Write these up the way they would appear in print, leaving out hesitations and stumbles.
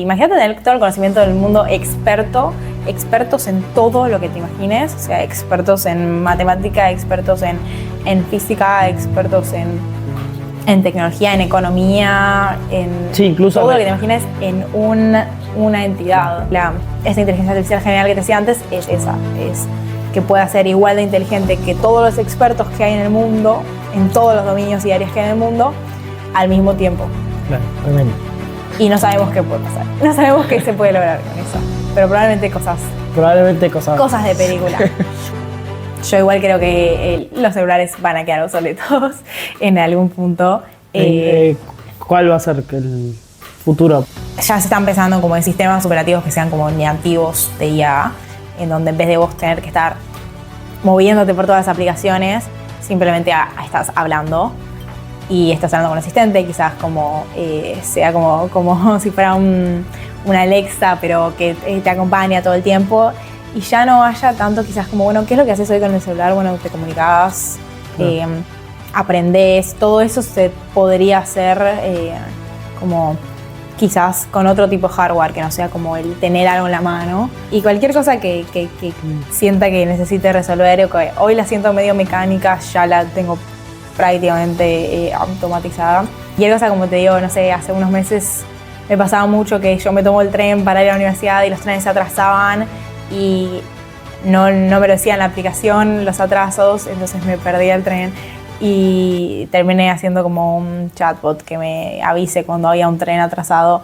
Imagínate tener todo el conocimiento del mundo expertos en todo lo que te imagines, o sea, expertos en matemática, expertos en física, expertos en tecnología, en economía, en incluso todo lo que te imagines en una entidad. Esta inteligencia artificial general que te decía antes es esa, es que pueda ser igual de inteligente que todos los expertos que hay en el mundo, en todos los dominios y áreas que hay en el mundo, al mismo tiempo. Claro, tremendo. Y no sabemos qué puede pasar, no sabemos qué se puede lograr con eso, pero probablemente cosas de película. Yo igual creo que los celulares van a quedar obsoletos en algún punto. ¿Cuál va a ser el futuro? Ya se están pensando como en sistemas operativos que sean como nativos de IA, en donde en vez de vos tener que estar moviéndote por todas las aplicaciones, simplemente estás hablando y estás hablando con un asistente, quizás como sea como si fuera una Alexa, pero que te acompaña todo el tiempo. Y ya no haya tanto quizás como, bueno, ¿qué es lo que haces hoy con el celular? Bueno, te comunicabas, aprendés, todo eso se podría hacer como quizás con otro tipo de hardware, que no sea como el tener algo en la mano. Y cualquier cosa que sienta que necesite resolver, o que hoy la siento medio mecánica, ya la tengo prácticamente automatizada. Y hay cosas, como te digo, no sé, hace unos meses me pasaba mucho que yo me tomo el tren para ir a la universidad y los trenes se atrasaban y no me lo decía en la aplicación los atrasos, entonces me perdí el tren y terminé haciendo como un chatbot que me avise cuando había un tren atrasado,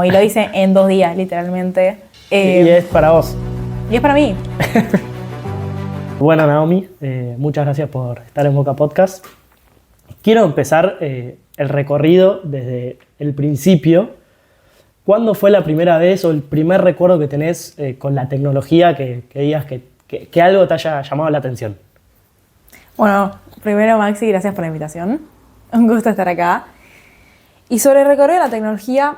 y lo hice en 2 días literalmente. Y es para vos. Y es para mí. Bueno, Naomi, muchas gracias por estar en Boca Podcast. Quiero empezar el recorrido desde el principio. ¿Cuándo fue la primera vez o el primer recuerdo que tenés con la tecnología que digas que algo te haya llamado la atención? Bueno, primero, Maxi, gracias por la invitación. Un gusto estar acá. Y sobre el recorrido de la tecnología,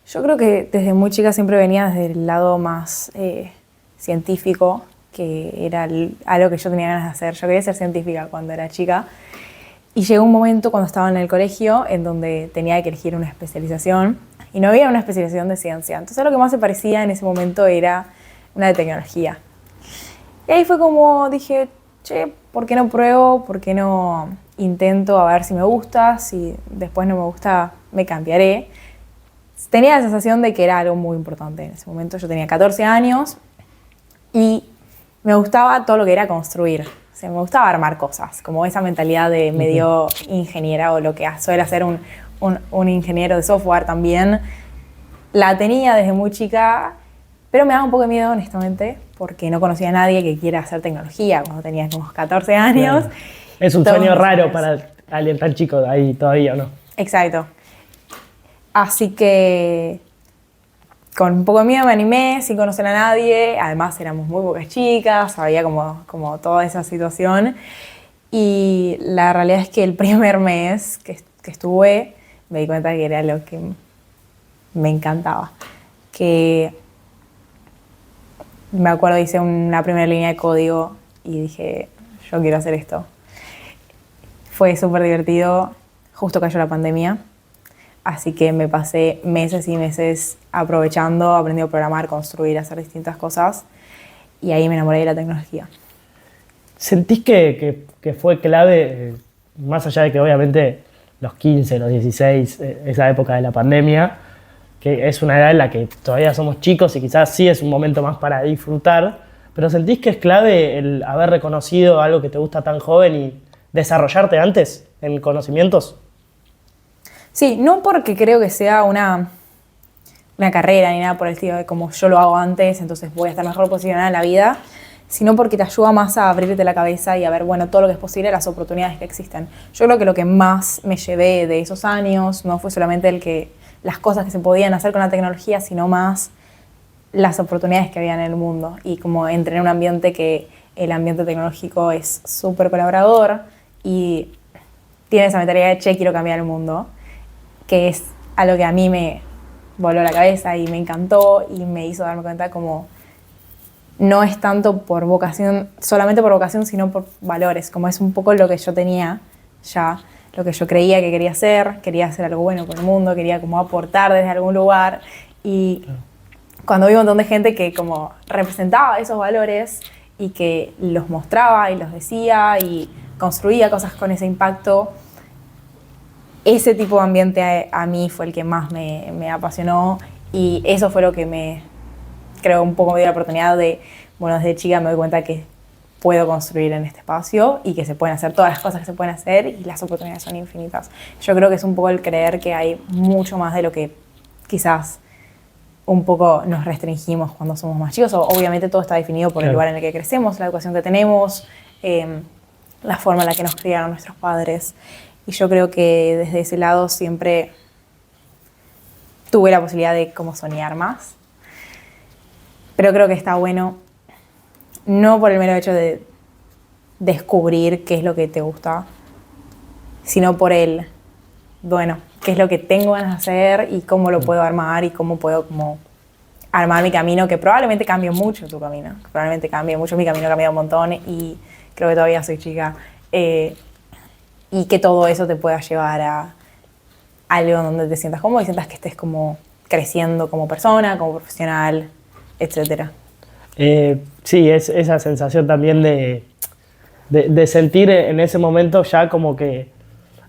yo creo que desde muy chica siempre venía desde el lado más científico, que era algo que yo tenía ganas de hacer. Yo quería ser científica cuando era chica. Y llegó un momento cuando estaba en el colegio en donde tenía que elegir una especialización y no había una especialización de ciencia. Entonces lo que más se parecía en ese momento era una de tecnología. Y ahí fue como dije, che, ¿por qué no pruebo? ¿Por qué no intento a ver si me gusta? Si después no me gusta, me cambiaré. Tenía la sensación de que era algo muy importante en ese momento. Yo tenía 14 años y me gustaba todo lo que era construir. O sea, me gustaba armar cosas, como esa mentalidad de medio ingeniera o lo que suele hacer un ingeniero de software también. La tenía desde muy chica, pero me daba un poco de miedo, honestamente, porque no conocía a nadie que quiera hacer tecnología cuando tenía como 14 años. Claro. Es un sueño raro para alguien tan chico ahí todavía, ¿no? Exacto. Así que con un poco de miedo me animé, sin conocer a nadie. Además éramos muy pocas chicas, había como toda esa situación. Y la realidad es que el primer mes que estuve, me di cuenta que era lo que me encantaba. Que me acuerdo, hice una primera línea de código y dije, yo quiero hacer esto. Fue súper divertido, justo cayó la pandemia. Así que me pasé meses y meses aprovechando, aprendiendo a programar, construir, hacer distintas cosas. Y ahí me enamoré de la tecnología. ¿Sentís que fue clave, más allá de que obviamente los 15, los 16, esa época de la pandemia, que es una edad en la que todavía somos chicos y quizás sí es un momento más para disfrutar, pero ¿sentís que es clave el haber reconocido algo que te gusta tan joven y desarrollarte antes en conocimientos? Sí, no porque creo que sea una carrera ni nada por el estilo de como yo lo hago antes, entonces voy a estar mejor posicionada en la vida, sino porque te ayuda más a abrirte la cabeza y a ver, bueno, todo lo que es posible, las oportunidades que existen. Yo creo que lo que más me llevé de esos años no fue solamente las cosas que se podían hacer con la tecnología, sino más las oportunidades que había en el mundo. Y como entré en un ambiente que el ambiente tecnológico es súper colaborador y tiene esa mentalidad de, che, quiero cambiar el mundo, que es algo que a mí me voló la cabeza y me encantó y me hizo darme cuenta como no es tanto por vocación, solamente por vocación, sino por valores, como es un poco lo que yo tenía ya, lo que yo creía que quería hacer algo bueno por el mundo, quería como aportar desde algún lugar Y cuando vi un montón de gente que como representaba esos valores y que los mostraba y los decía y construía cosas con ese impacto, ese tipo de ambiente a mí fue el que más me apasionó y eso fue lo que creo un poco me dio la oportunidad de, bueno, desde chica me doy cuenta que puedo construir en este espacio y que se pueden hacer todas las cosas que se pueden hacer y las oportunidades son infinitas. Yo creo que es un poco el creer que hay mucho más de lo que quizás un poco nos restringimos cuando somos más chicos. Obviamente todo está definido por el lugar en el que crecemos, la educación que tenemos, la forma en la que nos criaron nuestros padres. Y yo creo que desde ese lado siempre tuve la posibilidad de como soñar más. Pero creo que está bueno, no por el mero hecho de descubrir qué es lo que te gusta, sino por el, bueno, qué es lo que tengo ganas de hacer y cómo lo puedo armar y cómo puedo como armar mi camino, que probablemente cambie mucho tu camino, que probablemente cambie mucho, mi camino ha cambiado un montón y creo que todavía soy chica, y que todo eso te pueda llevar a algo donde te sientas cómodo y sientas que estés como creciendo como persona, como profesional, etcétera. Sí, es esa sensación también de sentir en ese momento ya como que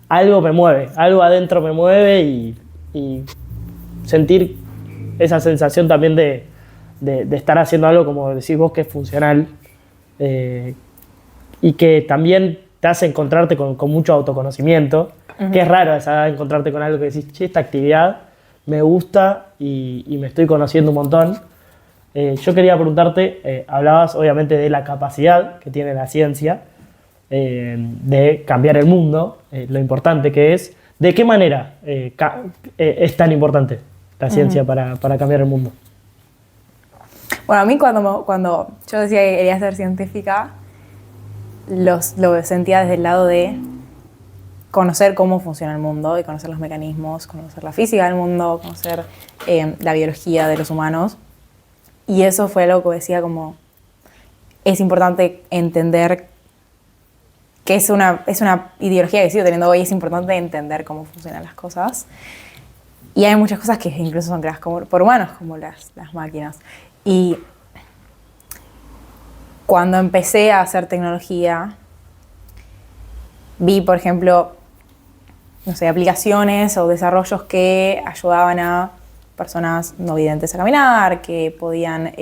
algo me mueve, algo adentro me mueve y sentir esa sensación también de estar haciendo algo, como decís vos, que es funcional y que también te hace encontrarte con mucho autoconocimiento, que es raro esa encontrarte con algo que decís, che, esta actividad me gusta y me estoy conociendo un montón. Yo quería preguntarte, hablabas obviamente de la capacidad que tiene la ciencia de cambiar el mundo, lo importante que es. ¿De qué manera es tan importante la ciencia para cambiar el mundo? Bueno, a mí cuando yo decía que quería ser científica, lo sentía desde el lado de conocer cómo funciona el mundo y conocer los mecanismos, conocer la física del mundo, conocer la biología de los humanos. Y eso fue lo que decía como, es importante entender que es una ideología que sigo teniendo hoy, es importante entender cómo funcionan las cosas. Y hay muchas cosas que incluso son creadas por humanos, como las máquinas. Y cuando empecé a hacer tecnología, vi, por ejemplo, no sé, aplicaciones o desarrollos que ayudaban a personas no videntes a caminar, que podían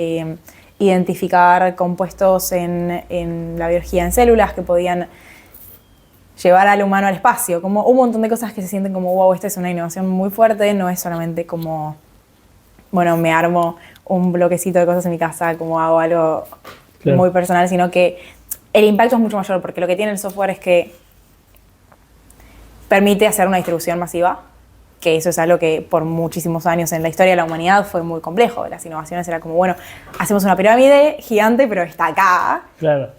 identificar compuestos en la biología en células, que podían llevar al humano al espacio, como un montón de cosas que se sienten como, wow, esta es una innovación muy fuerte, no es solamente como, bueno, me armo un bloquecito de cosas en mi casa, como hago algo muy personal, sino que el impacto es mucho mayor, porque lo que tiene el software es que permite hacer una distribución masiva, que eso es algo que por muchísimos años en la historia de la humanidad fue muy complejo. Las innovaciones era como, bueno, hacemos una pirámide gigante, pero está acá,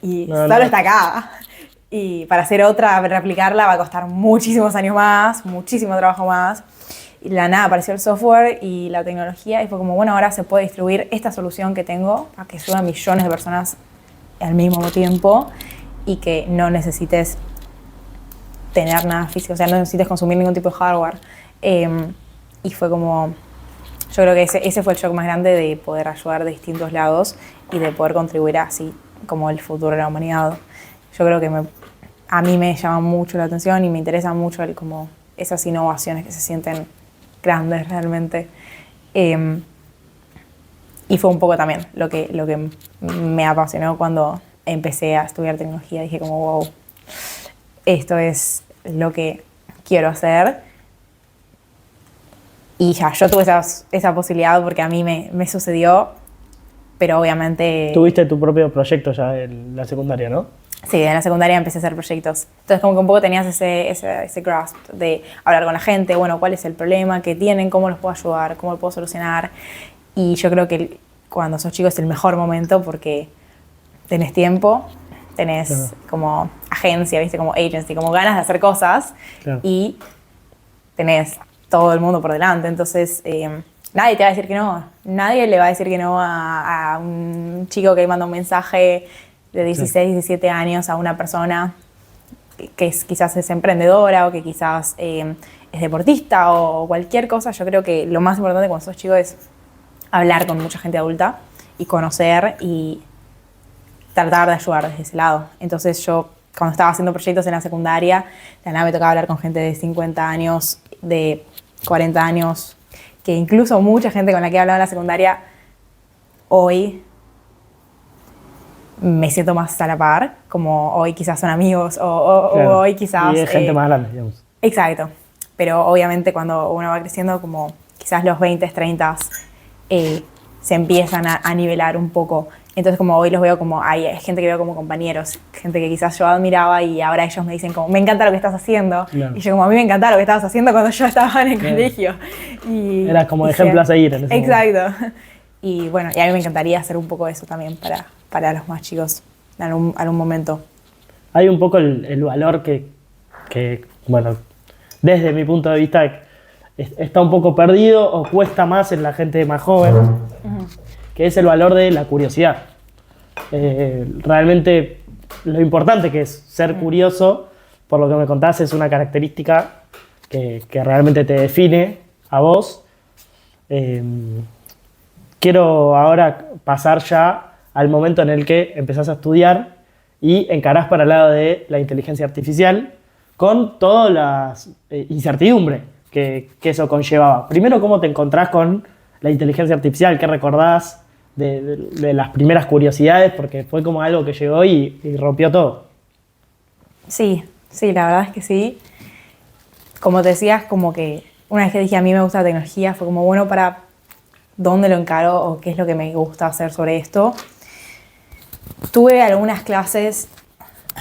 y solo está acá. Y para hacer otra, replicarla, va a costar muchísimos años más, muchísimo trabajo más. Y de la nada apareció el software y la tecnología y fue como, bueno, ahora se puede distribuir esta solución que tengo a que suba a millones de personas al mismo tiempo y que no necesites tener nada físico, o sea, no necesites consumir ningún tipo de hardware. Y fue como, yo creo que ese fue el shock más grande de poder ayudar de distintos lados y de poder contribuir así como el futuro de la humanidad. Yo creo que a mí me llama mucho la atención y me interesa mucho como esas innovaciones que se sienten grandes realmente. Y fue un poco también lo que me apasionó cuando empecé a estudiar tecnología. Dije como, wow, esto es lo que quiero hacer. Y ya, yo tuve esa posibilidad porque a mí me sucedió, pero obviamente... Tuviste tu propio proyecto ya en la secundaria, ¿no? Sí, en la secundaria empecé a hacer proyectos. Entonces como que un poco tenías ese grasp de hablar con la gente, bueno, cuál es el problema que tienen, cómo los puedo ayudar, cómo lo puedo solucionar. Y yo creo que cuando sos chico es el mejor momento porque tenés tiempo, tenés como agencia, ¿viste? Como agency, como ganas de hacer cosas y tenés todo el mundo por delante. Entonces nadie te va a decir que no. Nadie le va a decir que no a un chico que manda un mensaje de 16, 17 años a una persona que quizás es emprendedora o que quizás es deportista o cualquier cosa. Yo creo que lo más importante cuando sos chico es hablar con mucha gente adulta y conocer y tratar de ayudar desde ese lado. Entonces yo, cuando estaba haciendo proyectos en la secundaria, de nada me tocaba hablar con gente de 50 años, de 40 años, que incluso mucha gente con la que he hablado en la secundaria, hoy me siento más a la par, como hoy quizás son amigos o Claro. hoy quizás... Y es gente más grande, digamos. Exacto, pero obviamente cuando uno va creciendo, como quizás los 20, 30, se empiezan a nivelar un poco. Entonces como hoy los veo como, hay gente que veo como compañeros, gente que quizás yo admiraba y ahora ellos me dicen como, me encanta lo que estás haciendo. Claro. Y yo como, a mí me encantaba lo que estabas haciendo cuando yo estaba en el Claro. colegio. Y, Era como ejemplo a seguir en ese momento. Exacto. Y bueno, y a mí me encantaría hacer un poco eso también para los más chicos en algún momento. Hay un poco el valor que, bueno, desde mi punto de vista está un poco perdido o cuesta más en la gente más joven, que es el valor de la curiosidad. Realmente lo importante que es ser curioso, por lo que me contás, es una característica que realmente te define a vos. Quiero ahora pasar ya al momento en el que empezás a estudiar y encarás para el lado de la inteligencia artificial con todas las incertidumbres que eso conllevaba. Primero, ¿cómo te encontrás con la inteligencia artificial? ¿Qué recordás de las primeras curiosidades? Porque fue como algo que llegó y rompió todo. Sí, la verdad es que sí. Como te decías, como que una vez que dije a mí me gusta la tecnología, fue como, bueno, para dónde lo encaro o qué es lo que me gusta hacer sobre esto. Tuve algunas clases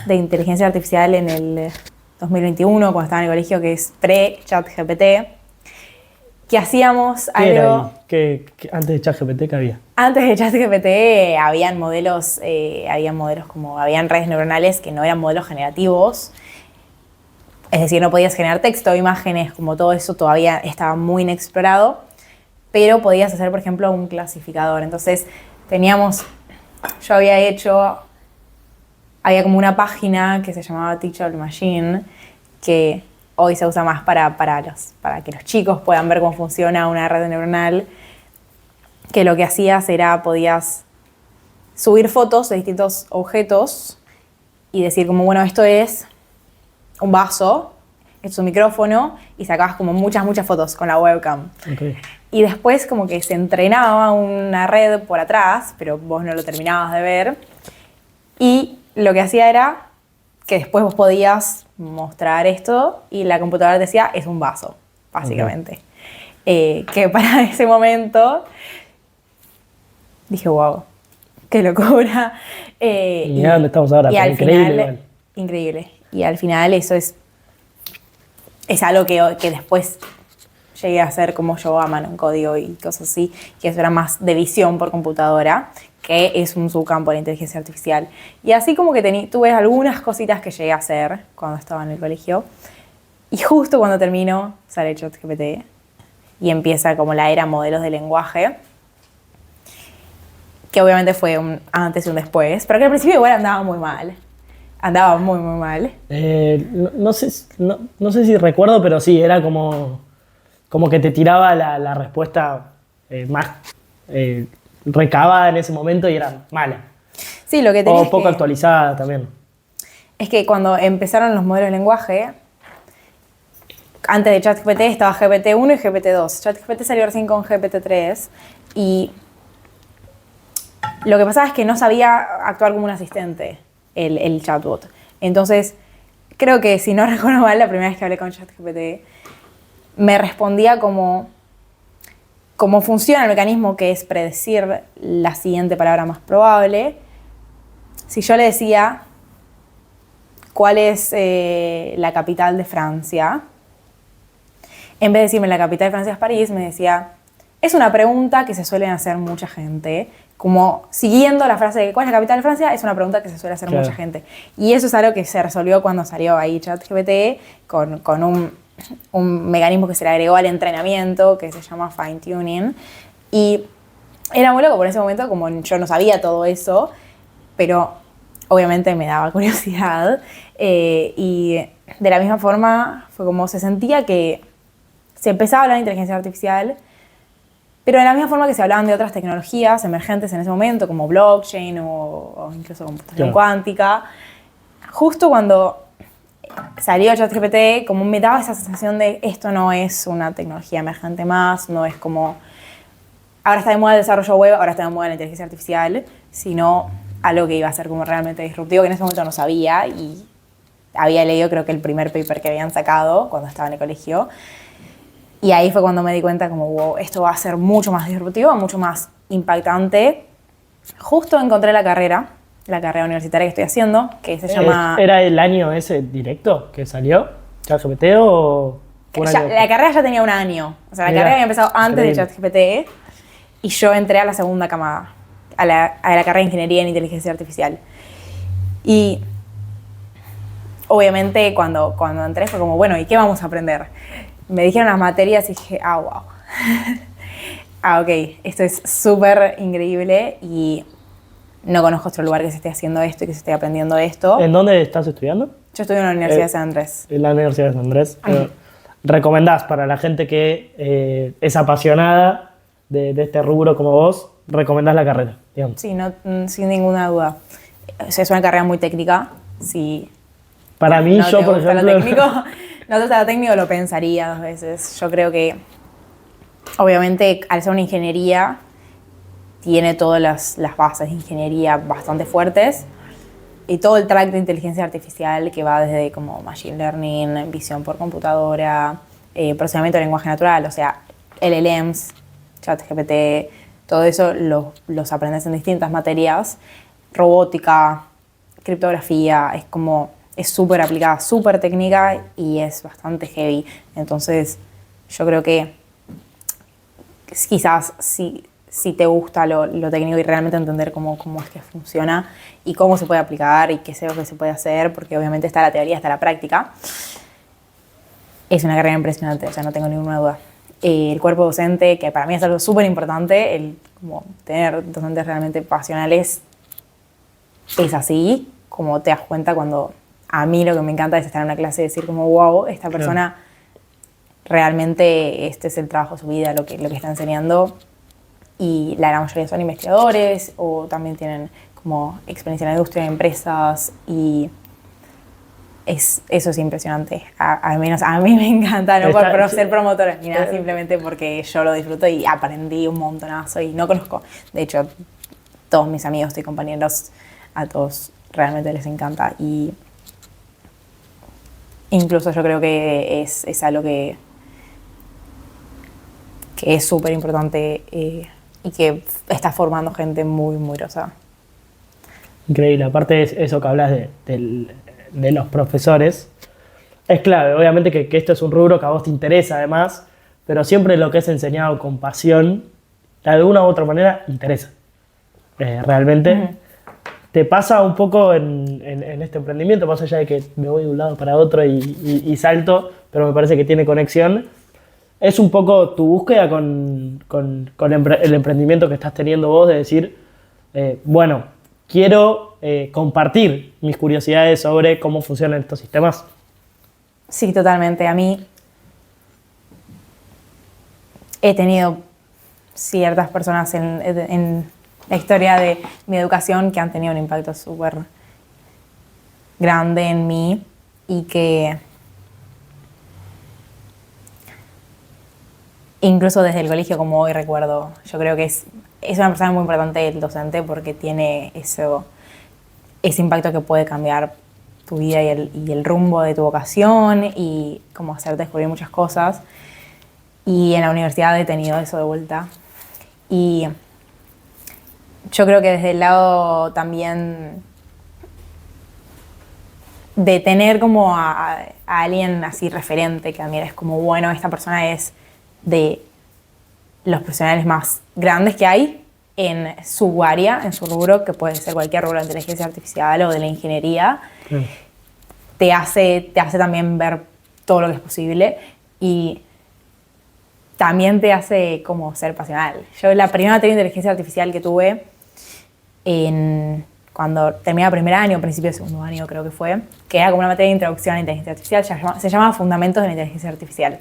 de inteligencia artificial en el 2021, cuando estaba en el colegio, que es pre-ChatGPT, que hacíamos ¿Qué era algo... ahí? ¿Qué antes de ChatGPT qué había? Antes de ChatGPT habían modelos como, habían redes neuronales que no eran modelos generativos. Es decir, no podías generar texto, imágenes, como todo eso todavía estaba muy inexplorado, pero podías hacer, por ejemplo, un clasificador. Entonces, había como una página que se llamaba Teachable Machine, que hoy se usa más para que los chicos puedan ver cómo funciona una red neuronal, que lo que hacías era, podías subir fotos de distintos objetos y decir como, bueno, esto es un vaso, esto es un micrófono, y sacabas como muchas fotos con la webcam. Okay. Y después como que se entrenaba una red por atrás, pero vos no lo terminabas de ver, y lo que hacía era que después vos podías mostrar esto y la computadora te decía, es un vaso, básicamente. Que para ese momento dije, wow, qué locura. Y dónde estamos ahora, y al increíble. final, increíble. Y al final eso es algo que después llegué a hacer como yo a mano en código y cosas así, que eso era más de visión por computadora, que es un subcampo de la inteligencia artificial. Y así como que tuve algunas cositas que llegué a hacer cuando estaba en el colegio. Y justo cuando termino sale ChatGPT y empieza como la era modelos de lenguaje, que obviamente fue un antes y un después, pero que al principio igual andaba muy mal. Andaba muy mal. No sé si recuerdo, pero sí, era como que te tiraba la respuesta más recabada en ese momento y era mala. Sí, lo que tenía O poco actualizada también. Es que cuando empezaron los modelos de lenguaje, antes de ChatGPT estaba GPT-1 y GPT-2. ChatGPT salió recién con GPT-3 y lo que pasaba es que no sabía actuar como un asistente el chatbot. Entonces, creo que si no recuerdo mal, la primera vez que hablé con ChatGPT, me respondía como funciona el mecanismo, que es predecir la siguiente palabra más probable. Si yo le decía cuál es la capital de Francia, en vez de decirme la capital de Francia es París, me decía, es una pregunta que se suelen hacer mucha gente, como siguiendo la frase de ¿cuál es la capital de Francia? Es una pregunta que se suele hacer mucha gente. Y eso es algo que se resolvió cuando salió ahí ChatGPT con un mecanismo que se le agregó al entrenamiento que se llama fine tuning. Y era muy loco por ese momento, como yo no sabía todo eso, pero obviamente me daba curiosidad. Y de la misma forma fue como se sentía que se empezaba a hablar de inteligencia artificial, Pero de la misma forma que se hablaban de otras tecnologías emergentes en ese momento, como blockchain o incluso computación cuántica, justo cuando salió ChatGPT, como me daba esa sensación de esto no es una tecnología emergente más, no es como ahora está de moda el desarrollo web, ahora está de moda la inteligencia artificial, sino algo que iba a ser como realmente disruptivo, que en ese momento no sabía y había leído creo que el primer paper que habían sacado cuando estaba en el colegio. Y ahí fue cuando me di cuenta como, wow, esto va a ser mucho más disruptivo, mucho más impactante. Justo encontré la carrera universitaria que estoy haciendo, que se llama... ¿Era el año ese directo que salió? ¿ChatGPT o...? La carrera ya tenía un año. O sea, la carrera había empezado antes de ChatGPT y yo entré a la segunda camada, a la carrera de Ingeniería en Inteligencia Artificial. Y obviamente cuando entré fue como, bueno, ¿y qué vamos a aprender? Me dijeron las materias y dije, wow. Ok, esto es súper increíble y no conozco otro lugar que se esté haciendo esto y que se esté aprendiendo esto. ¿En dónde estás estudiando? Yo estudio en la Universidad de San Andrés. En la Universidad de San Andrés. ¿Recomendás para la gente que es apasionada de este rubro como vos, recomendás la carrera, digamos? Sí, sin ninguna duda. O sea, es una carrera muy técnica. Si para mí, yo, por ejemplo... No te gusta lo técnico, lo pensaría 2 veces. Yo creo que, obviamente, al ser una ingeniería, tiene todas las bases de ingeniería bastante fuertes y todo el track de inteligencia artificial que va desde como machine learning, visión por computadora, procesamiento de lenguaje natural, o sea, LLMs, ChatGPT, todo eso los aprendes en distintas materias, robótica, criptografía, es súper aplicada, súper técnica y es bastante heavy. Entonces, yo creo que quizás si te gusta lo técnico y realmente entender cómo es que funciona y cómo se puede aplicar y qué es lo que se puede hacer, porque obviamente está la teoría, está la práctica, es una carrera impresionante, o sea, no tengo ninguna duda. El cuerpo docente, que para mí es algo súper importante, como tener docentes realmente pasionales, es así, como te das cuenta cuando... A mí lo que me encanta es estar en una clase y decir como, wow, esta persona realmente este es el trabajo de su vida, lo que está enseñando. Y la gran mayoría son investigadores o también tienen como experiencia en la industria, en empresas y eso es impresionante. Al menos a mí me encanta, no por ser promotora ni nada, simplemente porque yo lo disfruto y aprendí un montonazo y no conozco. De hecho, todos mis amigos y compañeros, a todos realmente les encanta y incluso yo creo que es algo que es súper importante y que está formando gente muy, muy grosa. Increíble. Aparte de eso que hablas de los profesores, es clave. Obviamente que esto es un rubro que a vos te interesa además, pero siempre lo que es enseñado con pasión, de alguna u otra manera, interesa. Realmente. ¿Te pasa un poco en este emprendimiento, más allá de que me voy de un lado para otro y salto, pero me parece que tiene conexión? ¿Es un poco tu búsqueda con el emprendimiento que estás teniendo vos de decir, bueno, quiero compartir mis curiosidades sobre cómo funcionan estos sistemas? Sí, totalmente. A mí he tenido ciertas personas en la historia de mi educación que han tenido un impacto súper grande en mí y que incluso desde el colegio, como hoy recuerdo, yo creo que es una persona muy importante el docente porque tiene ese impacto que puede cambiar tu vida y el rumbo de tu vocación y como hacerte descubrir muchas cosas. Y en la universidad he tenido eso de vuelta. Y yo creo que desde el lado también de tener como a alguien así referente que admires como, bueno, esta persona es de los profesionales más grandes que hay en su área, en su rubro, que puede ser cualquier rubro de inteligencia artificial o de la ingeniería, te hace también ver todo lo que es posible y también te hace como ser pasional. Yo la primera materia de inteligencia artificial que tuve cuando terminé el primer año, principio del segundo año creo que fue, que era como una materia de introducción a la inteligencia artificial, se llamaba Fundamentos de la Inteligencia Artificial.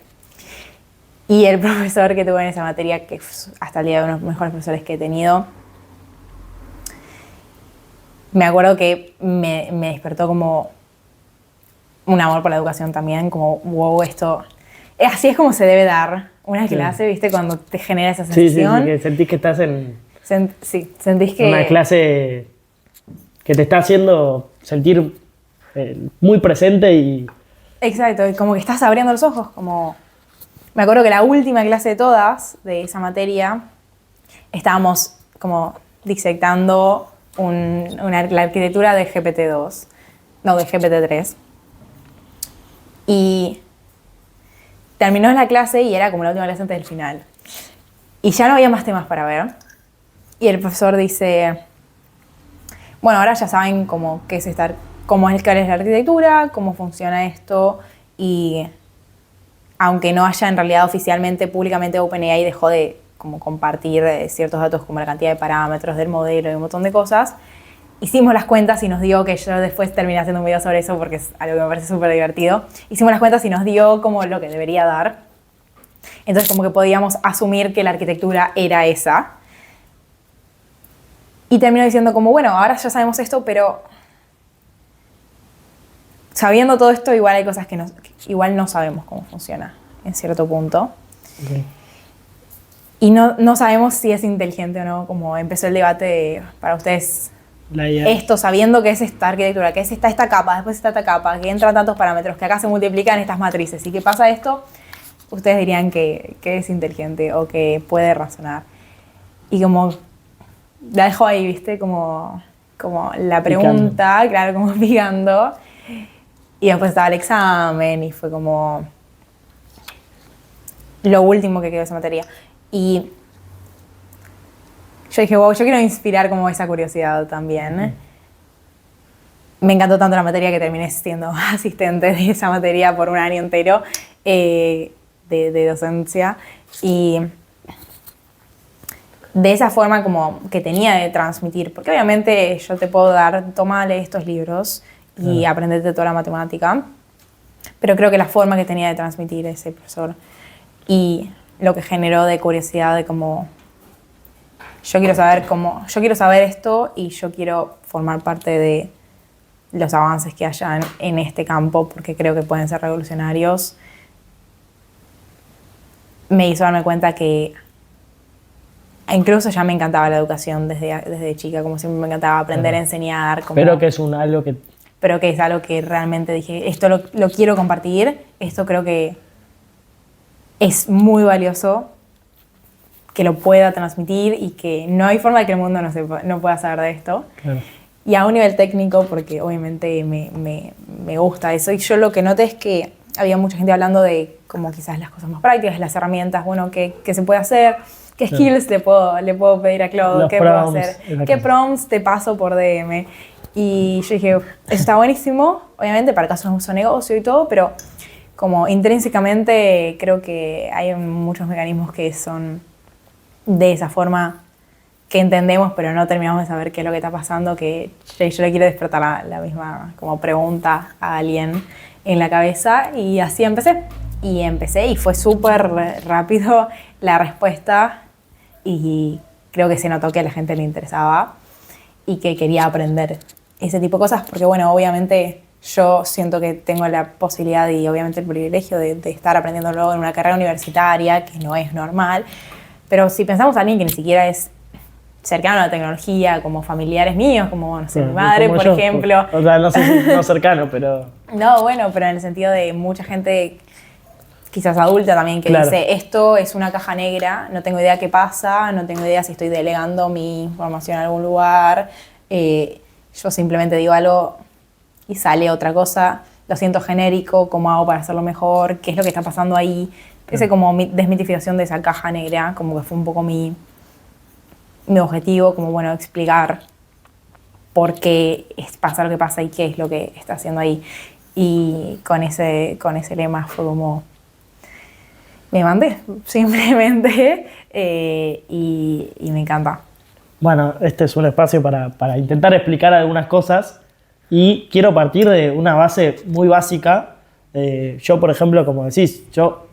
Y el profesor que tuve en esa materia, que hasta el día de hoy uno de los mejores profesores que he tenido, me acuerdo que me despertó como un amor por la educación también, como, wow, esto, así es como se debe dar una clase, ¿viste? Cuando te genera esa sensación. Sí, que sentís que estás en Sí, sentís que... una clase que te está haciendo sentir muy presente y... Exacto, y como que estás abriendo los ojos, como... Me acuerdo que la última clase de todas, de esa materia, estábamos como disectando la arquitectura de GPT-2, no, de GPT-3. Y terminó la clase y era como la última clase antes del final. Y ya no había más temas para ver. Y el profesor dice, bueno, ahora ya saben cómo es cuál es la arquitectura, cómo funciona esto, y aunque no haya en realidad oficialmente, públicamente, OpenAI dejó de como compartir ciertos datos como la cantidad de parámetros del modelo y un montón de cosas, hicimos las cuentas y nos dio, que yo después terminé haciendo un video sobre eso porque es algo que me parece súper divertido, hicimos las cuentas y nos dio como lo que debería dar. Entonces como que podíamos asumir que la arquitectura era esa. Y terminó diciendo como, bueno, ahora ya sabemos esto, pero sabiendo todo esto, igual hay cosas que igual no sabemos cómo funciona en cierto punto. Okay. Y no sabemos si es inteligente o no, como empezó el debate para ustedes. Esto, sabiendo que es esta arquitectura, que es esta capa, después está esta capa, que entran tantos parámetros, que acá se multiplican estas matrices y que pasa esto, ustedes dirían que es inteligente o que puede razonar. Y como la dejo ahí, ¿viste? Como la pregunta, picando. Claro, como picando. Y después estaba el examen y fue como lo último que quedó de esa materia. Y yo dije, wow, yo quiero inspirar como esa curiosidad también. Me encantó tanto la materia que terminé siendo asistente de esa materia por un año entero de docencia. Y de esa forma como que tenía de transmitir, porque obviamente yo te puedo dar, toma, lee estos libros y aprenderte toda la matemática, pero creo que la forma que tenía de transmitir ese profesor y lo que generó de curiosidad de cómo yo quiero saber esto y yo quiero formar parte de los avances que hayan en este campo porque creo que pueden ser revolucionarios, me hizo darme cuenta que incluso ya me encantaba la educación desde chica, como siempre me encantaba aprender a enseñar. Pero que es algo que... Pero que es algo que realmente dije, esto lo quiero compartir, esto creo que es muy valioso, que lo pueda transmitir y que no hay forma de que el mundo no pueda saber de esto. Claro. Y a un nivel técnico, porque obviamente me gusta eso. Y yo lo que noté es que había mucha gente hablando de como quizás las cosas más prácticas, las herramientas, bueno, que se puede hacer, qué skills le puedo pedir a Claude, qué puedo hacer, qué prompts te paso por DM. Y yo dije, eso está buenísimo, obviamente para casos de uso de negocio y todo, pero como intrínsecamente creo que hay muchos mecanismos que son de esa forma que entendemos, pero no terminamos de saber qué es lo que está pasando, que yo le quiero despertar la misma como pregunta a alguien en la cabeza y así empecé. Y fue súper rápido la respuesta y creo que se notó que a la gente le interesaba y que quería aprender ese tipo de cosas, porque bueno, obviamente yo siento que tengo la posibilidad y obviamente el privilegio de estar aprendiéndolo en una carrera universitaria, que no es normal, pero si pensamos a alguien que ni siquiera es cercano a la tecnología, como familiares míos, como, no sé, mi madre, por ejemplo. O sea, no sé si no cercano, pero... No, bueno, pero en el sentido de mucha gente, quizás adulta también, que dice, esto es una caja negra, no tengo idea qué pasa, no tengo idea si estoy delegando mi información a algún lugar, yo simplemente digo algo y sale otra cosa, lo siento genérico, ¿cómo hago para hacerlo mejor? ¿Qué es lo que está pasando ahí? Ese como desmitificación de esa caja negra, como que fue un poco mi objetivo, como bueno, explicar por qué pasa lo que pasa y qué es lo que está haciendo ahí. Y con ese lema fue como, me mandé, simplemente, y me encanta. Bueno, este es un espacio para intentar explicar algunas cosas y quiero partir de una base muy básica. Yo, por ejemplo, como decís, yo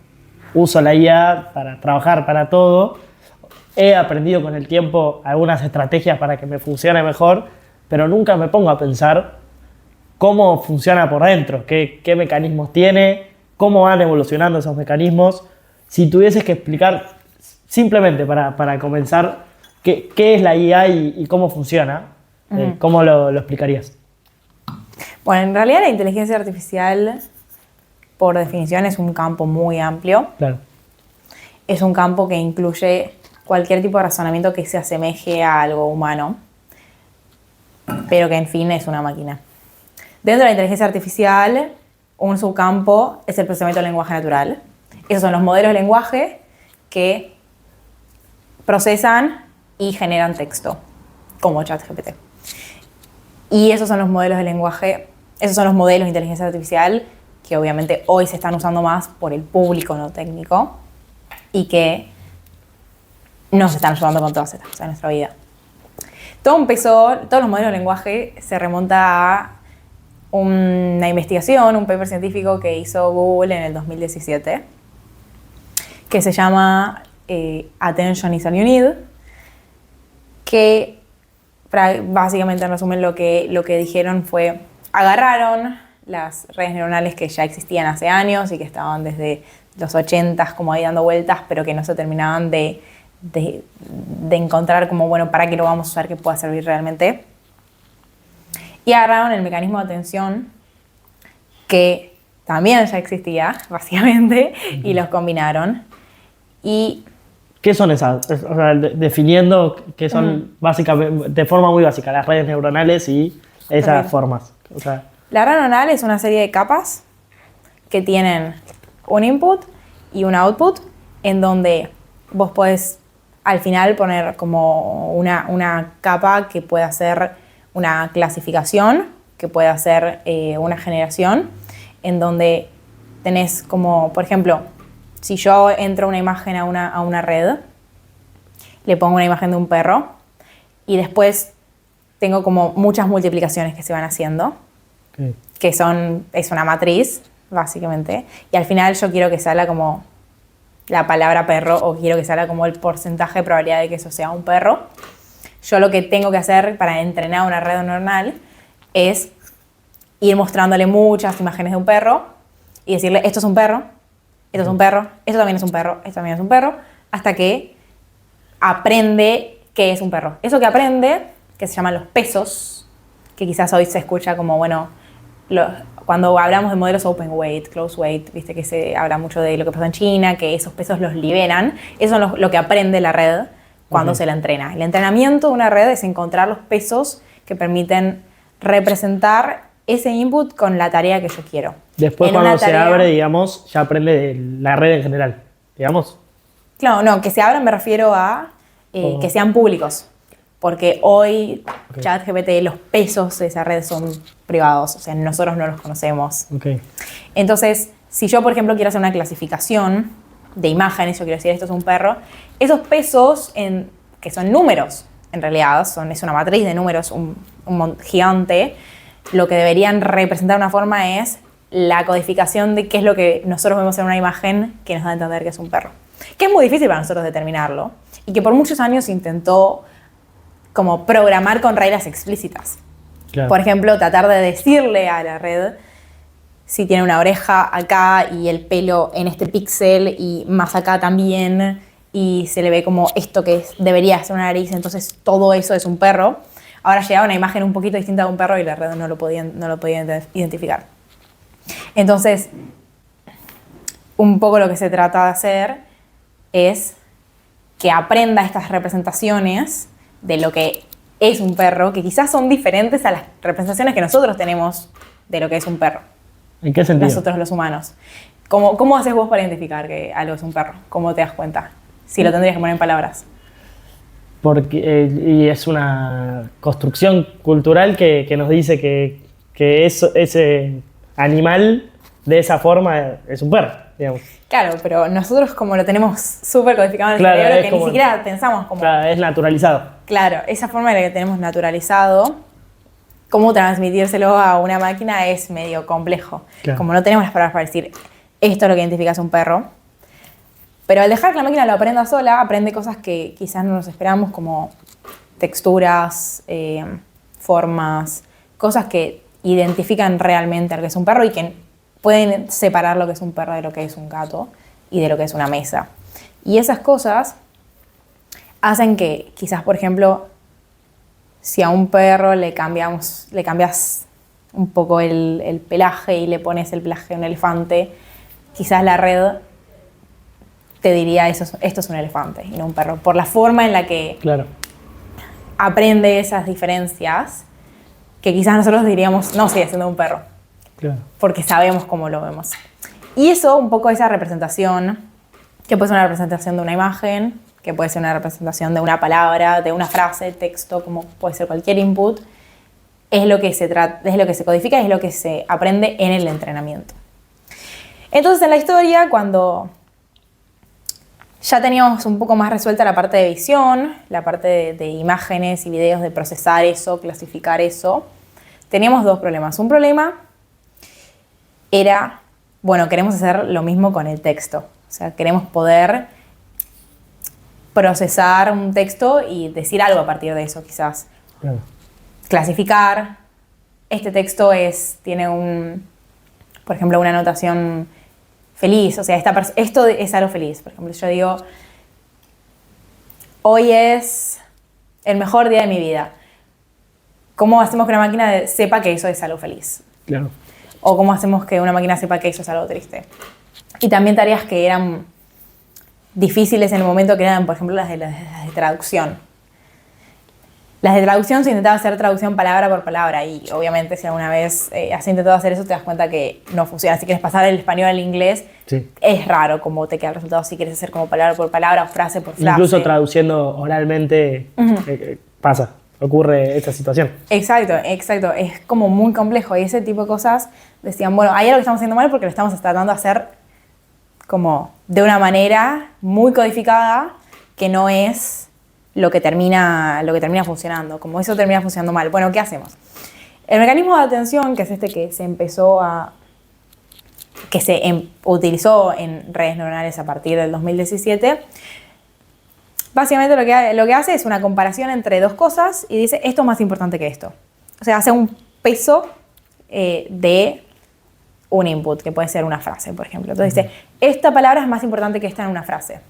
uso la IA para trabajar, para todo. He aprendido con el tiempo algunas estrategias para que me funcione mejor, pero nunca me pongo a pensar cómo funciona por dentro, qué mecanismos tiene, cómo van evolucionando esos mecanismos. Si tuvieses que explicar simplemente para comenzar qué es la IA y cómo funciona, ¿cómo lo explicarías? Bueno, en realidad la inteligencia artificial, por definición, es un campo muy amplio. Claro. Es un campo que incluye cualquier tipo de razonamiento que se asemeje a algo humano, pero que en fin es una máquina. Dentro de la inteligencia artificial, un subcampo es el procesamiento del lenguaje natural. Esos son los modelos de lenguaje que procesan y generan texto, como ChatGPT. Y esos son los modelos de lenguaje, esos son los modelos de inteligencia artificial que obviamente hoy se están usando más por el público no técnico y que nos están ayudando con todas estas cosas en nuestra vida. Todo empezó, todos los modelos de lenguaje se remonta a una investigación, un paper científico que hizo Google en el 2017, que se llama Attention is all you need, que básicamente en resumen lo que dijeron fue, agarraron las redes neuronales que ya existían hace años y que estaban desde los 80s como ahí dando vueltas, pero que no se terminaban de encontrar como, bueno, ¿para qué lo vamos a usar que pueda servir realmente? Y agarraron el mecanismo de atención que también ya existía, básicamente, y los combinaron. Y ¿qué son esas? O sea, definiendo qué son básicamente, de forma muy básica, las redes neuronales y esas formas. O sea, la red neuronal es una serie de capas que tienen un input y un output, en donde vos podés al final poner como una capa que pueda ser una clasificación, que puede hacer una generación, en donde tenés como, por ejemplo, si yo entro una imagen a una red, le pongo una imagen de un perro y después tengo como muchas multiplicaciones que se van haciendo, que es una matriz, básicamente, y al final yo quiero que salga como la palabra perro o quiero que salga como el porcentaje de probabilidad de que eso sea un perro. Yo lo que tengo que hacer para entrenar una red neuronal es ir mostrándole muchas imágenes de un perro y decirle, esto es un perro, esto es un perro, esto también es un perro, esto también es un perro, hasta que aprende qué es un perro. Eso que aprende, que se llaman los pesos, que quizás hoy se escucha como, bueno, cuando hablamos de modelos open weight, closed weight, viste que se habla mucho de lo que pasa en China, que esos pesos los liberan, eso es lo que aprende la red cuando se la entrena. El entrenamiento de una red es encontrar los pesos que permiten representar ese input con la tarea que yo quiero. Después cuando se abre, digamos, ya aprende de la red en general, digamos. Claro, no, que se abran me refiero a que sean públicos. Porque hoy ChatGPT, los pesos de esa red son privados, o sea, nosotros no los conocemos. Entonces, si yo, por ejemplo, quiero hacer una clasificación de imágenes, yo quiero decir esto es un perro, esos pesos, que son números, en realidad, es una matriz de números, un gigante, lo que deberían representar de una forma es la codificación de qué es lo que nosotros vemos en una imagen que nos da a entender que es un perro. Que es muy difícil para nosotros determinarlo y que por muchos años se intentó como programar con reglas explícitas. Claro. Por ejemplo, tratar de decirle a la red si tiene una oreja acá y el pelo en este píxel y más acá también y se le ve como esto que debería ser una nariz, entonces todo eso es un perro. Ahora llegaba una imagen un poquito distinta de un perro y la red no lo podía identificar. Entonces, un poco lo que se trata de hacer es que aprenda estas representaciones de lo que es un perro, que quizás son diferentes a las representaciones que nosotros tenemos de lo que es un perro. ¿En qué sentido? Nosotros los humanos. ¿Cómo haces vos para identificar que algo es un perro? ¿Cómo te das cuenta? Si lo tendrías que poner en palabras. Porque y es una construcción cultural que nos dice que ese animal de esa forma es un perro, digamos. Claro, pero nosotros como lo tenemos súper codificado en el cerebro, que como, ni siquiera pensamos como... Claro, es naturalizado. Claro, esa forma en la que tenemos naturalizado, cómo transmitírselo a una máquina es medio complejo. Claro. Como no tenemos las palabras para decir esto es lo que identifica a un perro, Pero al dejar que la máquina lo aprenda sola, aprende cosas que quizás no nos esperamos, como texturas, formas, cosas que identifican realmente lo que es un perro y que pueden separar lo que es un perro de lo que es un gato y de lo que es una mesa. Y esas cosas hacen que quizás, por ejemplo, si a un perro le cambias un poco el pelaje y le pones el pelaje de un elefante, quizás la red te diría esto es un elefante y no un perro, por la forma en la que Claro. aprende esas diferencias, que quizás nosotros diríamos, no, sigue siendo un perro, Claro. porque sabemos cómo lo vemos. Y eso, un poco esa representación, que puede ser una representación de una imagen, que puede ser una representación de una palabra, de una frase, texto, como puede ser cualquier input, es lo que se codifica y es lo que se aprende en el entrenamiento. Entonces, en la historia, cuando ya teníamos un poco más resuelta la parte de visión, la parte de imágenes y videos, de procesar eso, clasificar eso, teníamos dos problemas. Un problema era, bueno, queremos hacer lo mismo con el texto. O sea, queremos poder procesar un texto y decir algo a partir de eso, quizás. Claro. Clasificar. Este texto tiene por ejemplo, una anotación feliz. O sea, esto es algo feliz. Por ejemplo, yo digo, hoy es el mejor día de mi vida. ¿Cómo hacemos que una máquina sepa que eso es algo feliz? Claro. O cómo hacemos que una máquina sepa que eso es algo triste. Y también tareas que eran difíciles en el momento, que eran, por ejemplo, las de traducción. Las de traducción se intentaba hacer traducción palabra por palabra y obviamente si alguna vez has intentado hacer eso te das cuenta que no funciona. Si quieres pasar del español al inglés, Sí. es raro cómo te queda el resultado si quieres hacer como palabra por palabra o frase por frase. Incluso traduciendo oralmente ocurre esa situación. Exacto. Es como muy complejo y ese tipo de cosas decían, bueno, hay algo que estamos haciendo mal porque lo estamos tratando de hacer como de una manera muy codificada que no es lo que termina funcionando, como eso termina funcionando mal. Bueno, ¿qué hacemos? El mecanismo de atención, que es este que se utilizó en redes neuronales a partir del 2017, básicamente lo que hace es una comparación entre dos cosas y dice, esto es más importante que esto. O sea, hace un peso de un input, que puede ser una frase, por ejemplo. Entonces dice, esta palabra es más importante que esta en una frase.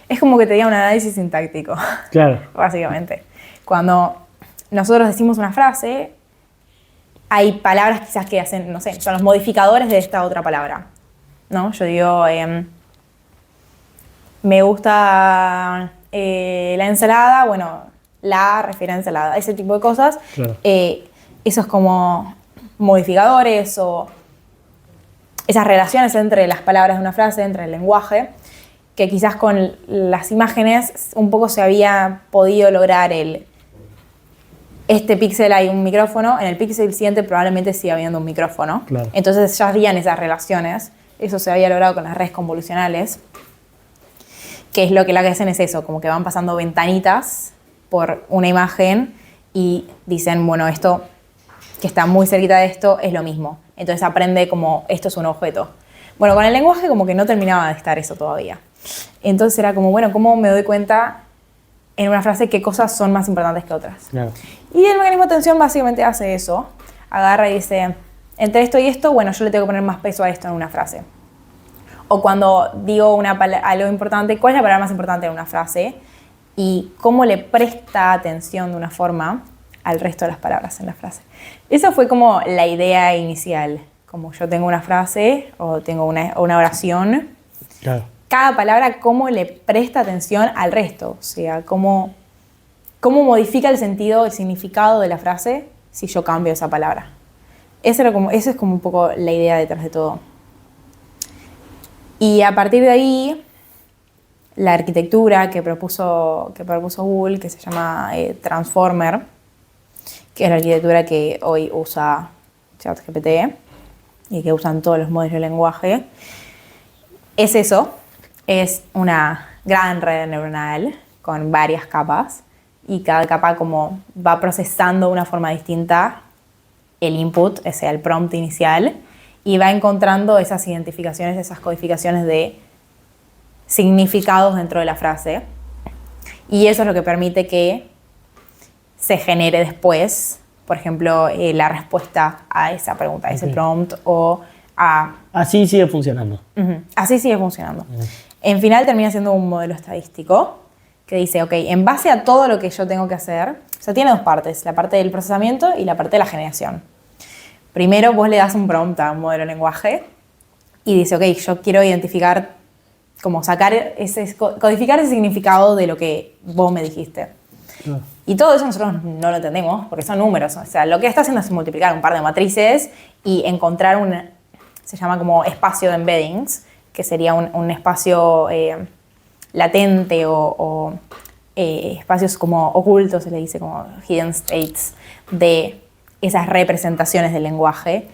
Es como que te diga un análisis sintáctico, Claro. básicamente. Cuando nosotros decimos una frase, hay palabras quizás que hacen, no sé, son los modificadores de esta otra palabra, ¿no? Yo digo, me gusta la ensalada, bueno, la refiere a ensalada, ese tipo de cosas. Claro. Esos como modificadores o esas relaciones entre las palabras de una frase, entre el lenguaje, que quizás con las imágenes un poco se había podido lograr este píxel hay un micrófono, en el píxel siguiente probablemente siga habiendo un micrófono. Claro. Entonces ya habían esas relaciones. Eso se había logrado con las redes convolucionales, que es lo que hacen es eso, como que van pasando ventanitas por una imagen y dicen, bueno, esto que está muy cerquita de esto es lo mismo. Entonces aprende como esto es un objeto. Bueno, con el lenguaje como que no terminaba de estar eso todavía. Entonces era como, bueno, ¿cómo me doy cuenta en una frase qué cosas son más importantes que otras? Claro. Y el mecanismo de atención básicamente hace eso. Agarra y dice, entre esto y esto, bueno, yo le tengo que poner más peso a esto en una frase. O cuando digo algo importante, ¿cuál es la palabra más importante en una frase? Y cómo le presta atención de una forma al resto de las palabras en la frase. Esa fue como la idea inicial. Como yo tengo una frase o tengo una oración, Claro. cada palabra cómo le presta atención al resto. O sea, cómo modifica el sentido, el significado de la frase si yo cambio esa palabra. Esa es como un poco la idea detrás de todo. Y a partir de ahí, la arquitectura que propuso Google, que se llama Transformer, que es la arquitectura que hoy usa ChatGPT y que usan todos los modelos de lenguaje, es eso. Es una gran red neuronal con varias capas y cada capa como va procesando de una forma distinta el input, o sea, el prompt inicial, y va encontrando esas identificaciones, esas codificaciones de significados dentro de la frase. Y eso es lo que permite que se genere después, por ejemplo, la respuesta a esa pregunta, a ese prompt o a... Así sigue funcionando. Así sigue funcionando. En final termina siendo un modelo estadístico que dice, ok, en base a todo lo que yo tengo que hacer, o sea, tiene dos partes, la parte del procesamiento y la parte de la generación. Primero vos le das un prompt a un modelo de lenguaje y dice, ok, yo quiero identificar, como codificar ese significado de lo que vos me dijiste. Y todo eso nosotros no lo entendemos porque son números. O sea, lo que está haciendo es multiplicar un par de matrices y encontrar se llama como espacio de embeddings, que sería un espacio latente o espacios como ocultos, se le dice como hidden states, de esas representaciones del lenguaje,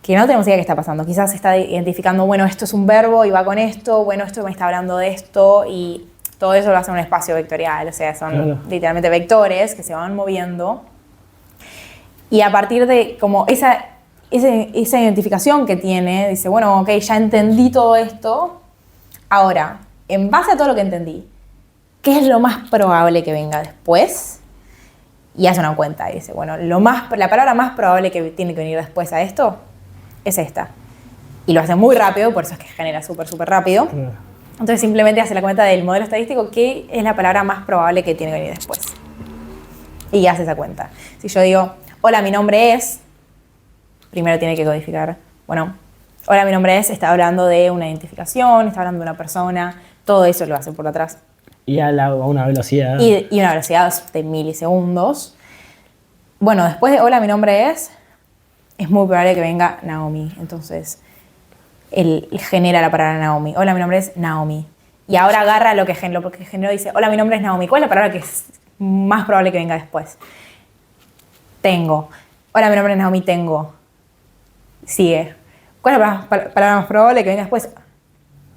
que no tenemos idea qué está pasando. Quizás se está identificando, bueno, esto es un verbo y va con esto, bueno, esto me está hablando de esto, y todo eso lo hace un espacio vectorial, o sea, son literalmente vectores que se van moviendo. Y a partir de como esa identificación que tiene, dice, bueno, ok, ya entendí todo esto, ahora, en base a todo lo que entendí, ¿qué es lo más probable que venga después? Y hace una cuenta y dice, bueno, la palabra más probable que tiene que venir después a esto es esta. Y lo hace muy rápido, por eso es que genera súper rápido. Entonces simplemente hace la cuenta del modelo estadístico, ¿qué es la palabra más probable que tiene que venir después? Y hace esa cuenta. Si yo digo, hola, mi nombre es, primero tiene que codificar, bueno, hola, mi nombre es, está hablando de una identificación, está hablando de una persona, todo eso lo hace por atrás. Y a una velocidad. Y una velocidad de milisegundos. Bueno, después de hola, mi nombre es muy probable que venga Naomi. Entonces, él genera la palabra Naomi. Hola, mi nombre es Naomi. Y ahora agarra lo que generó y dice, hola, mi nombre es Naomi. ¿Cuál es la palabra que es más probable que venga después? Tengo. Hola, mi nombre es Naomi, tengo. Sigue. ¿Cuál es la palabra más probable que venga después?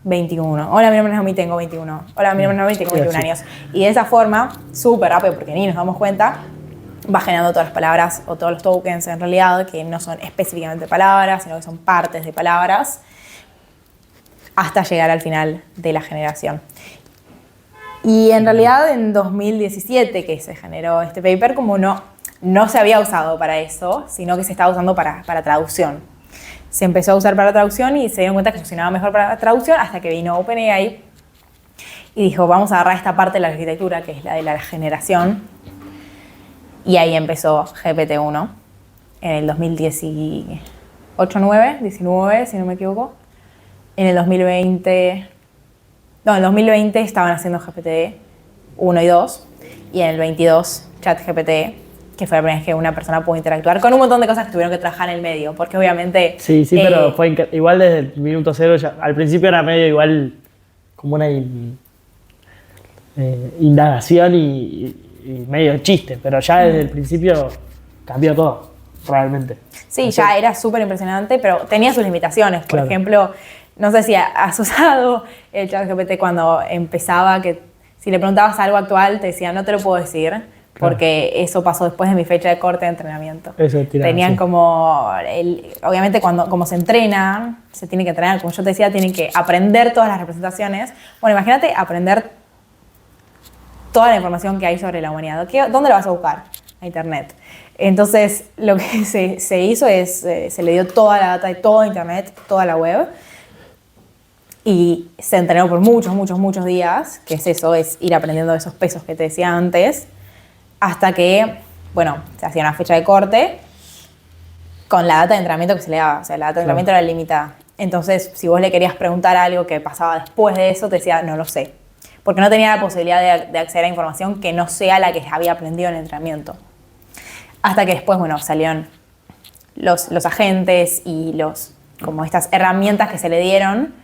21. Hola, mi nombre es Naomi, tengo 21. Hola, mi nombre es Naomi, tengo 21 años. Y de esa forma, súper rápido, porque ni nos damos cuenta, va generando todas las palabras o todos los tokens en realidad, que no son específicamente palabras, sino que son partes de palabras, hasta llegar al final de la generación. Y en realidad en 2017 que se generó este paper, como no se había usado para eso, sino que se estaba usando para traducción. Se empezó a usar para traducción y se dieron cuenta que funcionaba mejor para traducción hasta que vino OpenAI y dijo, vamos a agarrar esta parte de la arquitectura, que es la de la generación. Y ahí empezó GPT-1 en el 2019, si no me equivoco. En el 2020 estaban haciendo GPT-1 y 2, y en el 22 ChatGPT, que fue la primera vez que una persona pudo interactuar con un montón de cosas que tuvieron que trabajar en el medio, porque obviamente... Sí, pero fue igual desde el minuto cero, al principio era medio igual como una indagación y medio chiste, pero ya desde el principio cambió todo, realmente. Sí, ya era súper impresionante, pero tenía sus limitaciones. Por ejemplo, no sé si has usado el ChatGPT cuando empezaba, que si le preguntabas algo actual te decía, no te lo puedo decir, porque eso pasó después de mi fecha de corte de entrenamiento. Eso tenían como, obviamente como se entrena, se tiene que entrenar, como yo te decía, tienen que aprender todas las representaciones. Bueno, imagínate aprender toda la información que hay sobre la humanidad. ¿Dónde la vas a buscar? A internet. Entonces, lo que se hizo es, se le dio toda la data de todo internet, toda la web, y se entrenó por muchos días, que es eso, es ir aprendiendo esos pesos que te decía antes, hasta que, bueno, se hacía una fecha de corte con la data de entrenamiento que se le daba. O sea, la data de entrenamiento era limitada. Entonces, si vos le querías preguntar algo que pasaba después de eso, te decía, no lo sé. Porque no tenía la posibilidad de acceder a información que no sea la que había aprendido en el entrenamiento. Hasta que después, bueno, salieron los agentes y como estas herramientas que se le dieron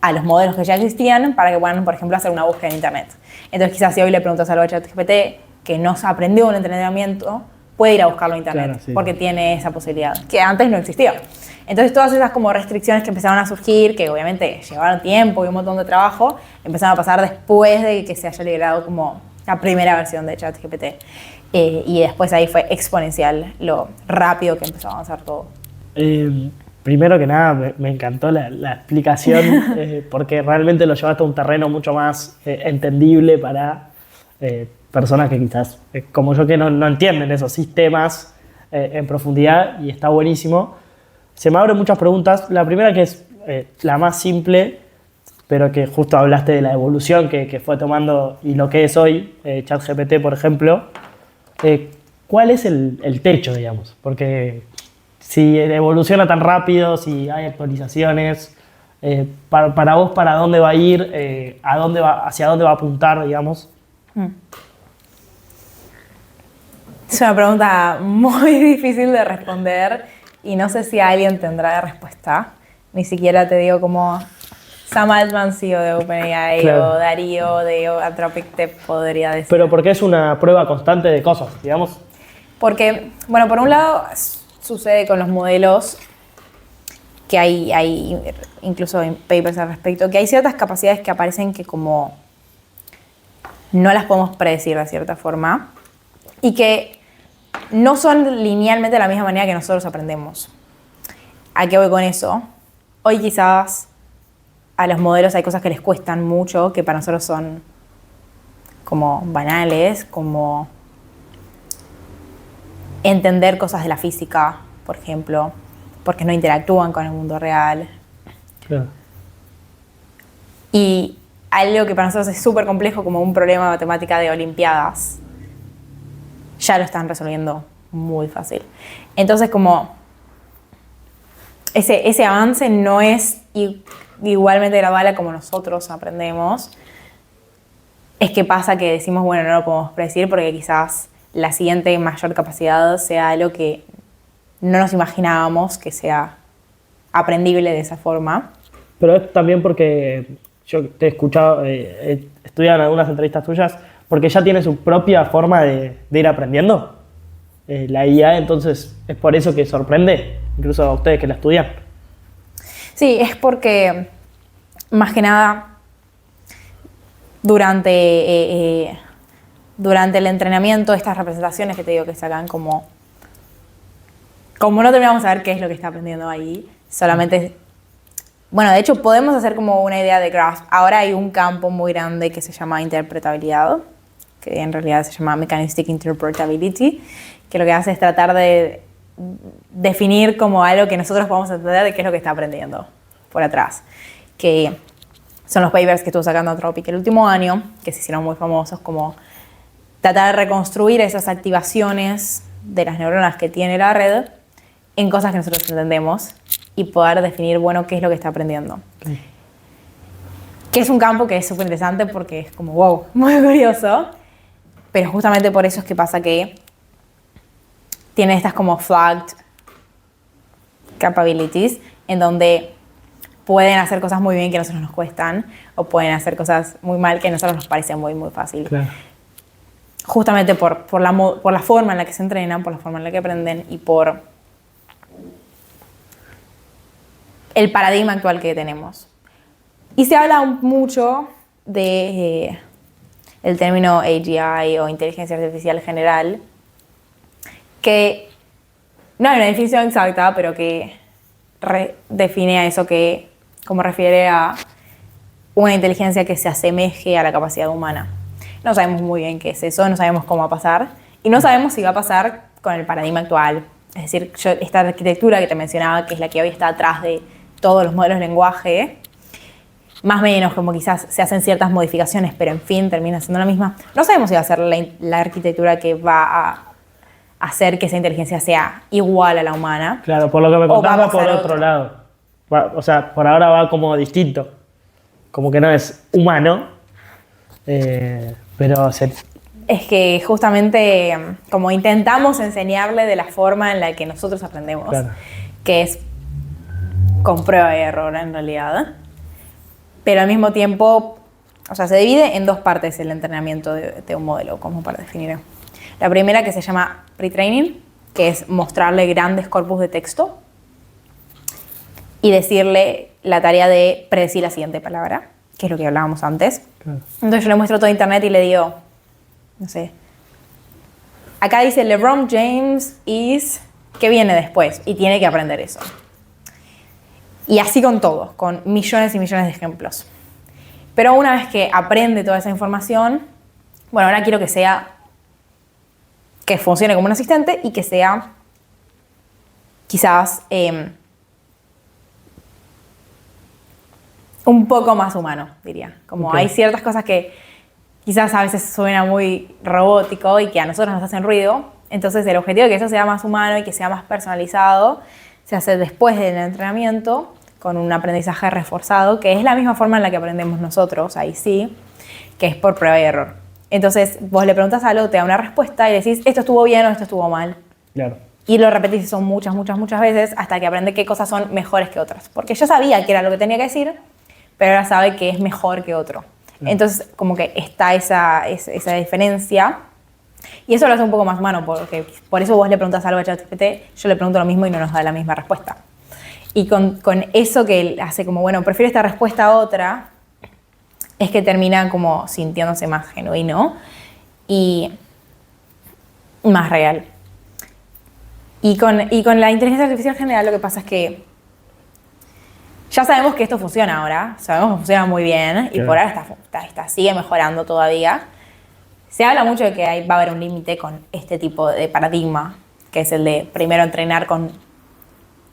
a los modelos que ya existían para que puedan, por ejemplo, hacer una búsqueda en internet. Entonces, quizás si hoy le preguntas algo a ChatGPT que no se aprendió en el entrenamiento, puede ir a buscarlo en internet, porque tiene esa posibilidad, que antes no existía. Entonces, todas esas como restricciones que empezaron a surgir, que obviamente llevaron tiempo y un montón de trabajo, empezaron a pasar después de que se haya liberado como la primera versión de ChatGPT. Y después ahí fue exponencial lo rápido que empezó a avanzar todo. Primero que nada, me encantó la explicación porque realmente lo llevaste a un terreno mucho más entendible para personas que quizás, como yo, que no entienden esos sistemas en profundidad, y está buenísimo. Se me abren muchas preguntas. La primera, que es la más simple, pero que justo hablaste de la evolución que fue tomando y lo que es hoy, ChatGPT, por ejemplo. ¿Cuál es el techo, digamos? Porque si evoluciona tan rápido, si hay actualizaciones, para vos, ¿para dónde va a ir? ¿Hacia dónde va a apuntar, digamos? Es una pregunta muy difícil de responder y no sé si alguien tendrá la respuesta. Ni siquiera te digo como Sam Altman, CEO de OpenAI, claro, o Darío de Anthropic te podría decir. Pero porque es una prueba constante de cosas, digamos. Porque, bueno, por un lado sucede con los modelos que hay incluso en papers al respecto, que hay ciertas capacidades que aparecen que como no las podemos predecir de cierta forma y que no son linealmente de la misma manera que nosotros aprendemos. ¿A qué voy con eso? Hoy quizás a los modelos hay cosas que les cuestan mucho, que para nosotros son como banales, como entender cosas de la física, por ejemplo, porque no interactúan con el mundo real. Claro. Y algo que para nosotros es súper complejo, como un problema de matemática de olimpiadas, ya lo están resolviendo muy fácil. Entonces, como ese avance no es igualmente gradual a como nosotros aprendemos. Es que pasa que decimos, bueno, no lo podemos predecir porque quizás la siguiente mayor capacidad sea algo que no nos imaginábamos que sea aprendible de esa forma. Pero es también porque yo te he escuchado, he estudiado en algunas entrevistas tuyas, porque ya tiene su propia forma de ir aprendiendo. La IA, entonces, es por eso que sorprende, incluso a ustedes que la estudian. Sí, es porque, más que nada, durante el entrenamiento, estas representaciones que te digo que sacan como no terminamos de saber qué es lo que está aprendiendo ahí, solamente, bueno, de hecho podemos hacer como una idea de grasp. Ahora hay un campo muy grande que se llama interpretabilidad, que en realidad se llama mechanistic interpretability, que lo que hace es tratar de definir como algo que nosotros podamos entender de qué es lo que está aprendiendo por atrás, que son los papers que estuvo sacando Anthropic el último año, que se hicieron muy famosos, como tratar de reconstruir esas activaciones de las neuronas que tiene la red en cosas que nosotros entendemos y poder definir, bueno, qué es lo que está aprendiendo. Okay. Que es un campo que es súper interesante porque es como, wow, muy curioso, pero justamente por eso es que pasa que tiene estas como flagged capabilities, en donde pueden hacer cosas muy bien que a nosotros nos cuestan, o pueden hacer cosas muy mal que a nosotros nos parecen muy, muy fácil. Claro. Justamente por la forma en la que se entrenan, por la forma en la que aprenden y por el paradigma actual que tenemos. Y se habla mucho de el término AGI o inteligencia artificial general, que no hay una definición exacta, pero que define a eso, que como refiere a una inteligencia que se asemeje a la capacidad humana. No sabemos muy bien qué es eso, no sabemos cómo va a pasar y no sabemos si va a pasar con el paradigma actual. Es decir, esta arquitectura que te mencionaba, que es la que hoy está atrás de todos los modelos de lenguaje, más o menos como quizás se hacen ciertas modificaciones, pero en fin termina siendo la misma. No sabemos si va a ser la arquitectura que va a hacer que esa inteligencia sea igual a la humana. Claro, por lo que me contás va por otro lado. O sea, por ahora va como distinto. Como que no es humano, pero es que justamente como intentamos enseñarle de la forma en la que nosotros aprendemos, claro, que es con prueba y error en realidad, pero al mismo tiempo, o sea, se divide en dos partes el entrenamiento de un modelo, como para definir. La primera, que se llama pre-training, que es mostrarle grandes corpus de texto y decirle la tarea de predecir la siguiente palabra, que es lo que hablábamos antes. Claro. Entonces yo le muestro todo internet y le digo, no sé, acá dice LeBron James is, ¿qué viene después? Y tiene que aprender eso. Y así con todo, con millones y millones de ejemplos. Pero una vez que aprende toda esa información, bueno, ahora quiero que funcione como un asistente y que sea quizás un poco más humano, diría. Como Ok. hay ciertas cosas que quizás a veces suena muy robótico y que a nosotros nos hacen ruido. Entonces el objetivo de que eso sea más humano y que sea más personalizado se hace después del entrenamiento con un aprendizaje reforzado, que es la misma forma en la que aprendemos nosotros, ahí sí, que es por prueba y error. Entonces vos le preguntas algo, te da una respuesta y decís, esto estuvo bien o esto estuvo mal. Claro. Y lo repetís son muchas veces hasta que aprende qué cosas son mejores que otras. Porque yo sabía que era lo que tenía que decir, pero ahora sabe que es mejor que otro. Entonces, como que está esa diferencia. Y eso lo hace un poco más humano, porque por eso vos le preguntas algo a ChatGPT, yo le pregunto lo mismo y no nos da la misma respuesta. Y con eso que él hace como, bueno, prefiero esta respuesta a otra, es que termina como sintiéndose más genuino y más real. Y con la inteligencia artificial general lo que pasa es que ya sabemos que esto funciona ahora, sabemos que funciona muy bien y Claro. por ahora sigue mejorando todavía. Se habla mucho de que va a haber un límite con este tipo de paradigma, que es el de primero entrenar con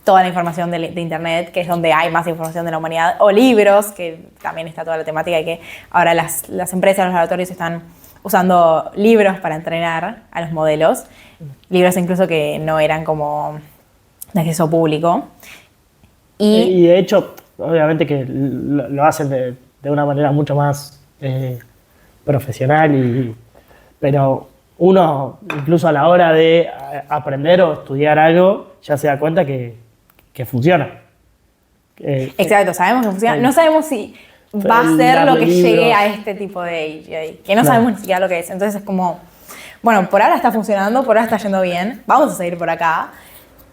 toda la información de Internet, que es donde hay más información de la humanidad, o libros, que también está toda la temática de que ahora las empresas, los laboratorios están usando libros para entrenar a los modelos, libros incluso que no eran como de acceso público. Y de hecho, obviamente que lo hacen de una manera mucho más profesional, pero uno, incluso a la hora de aprender o estudiar algo, ya se da cuenta que funciona. Exacto, sabemos que funciona. No sabemos si va a ser lo que llegue a este tipo de AGI, que no sabemos ni siquiera lo que es. Entonces es como, bueno, por ahora está funcionando, por ahora está yendo bien, vamos a seguir por acá.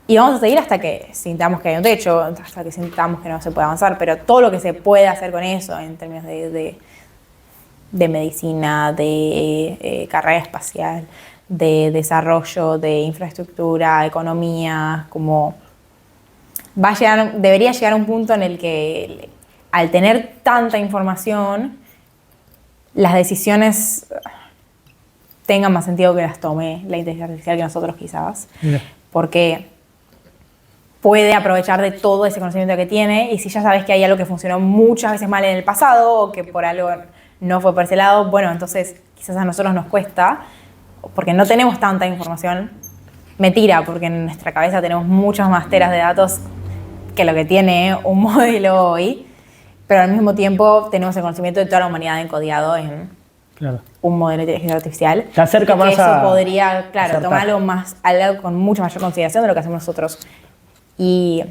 Y vamos a seguir hasta que sintamos que hay un techo, hasta que sintamos que no se puede avanzar, pero todo lo que se puede hacer con eso en términos de medicina, de carrera espacial, de desarrollo, de infraestructura, economía, como debería llegar a un punto en el que al tener tanta información, las decisiones tengan más sentido que las tome la inteligencia artificial que nosotros quizás, porque puede aprovechar de todo ese conocimiento que tiene y si ya sabes que hay algo que funcionó muchas veces mal en el pasado o que por algo no fue por ese lado, bueno, entonces quizás a nosotros nos cuesta porque no tenemos tanta información. Mentira, porque en nuestra cabeza tenemos muchas más teras de datos que lo que tiene un modelo hoy, pero al mismo tiempo tenemos el conocimiento de toda la humanidad encodiado en un modelo de inteligencia artificial. Te acerca más eso a podría, claro, acertar. tomar algo con mucha mayor consideración de lo que hacemos nosotros. Y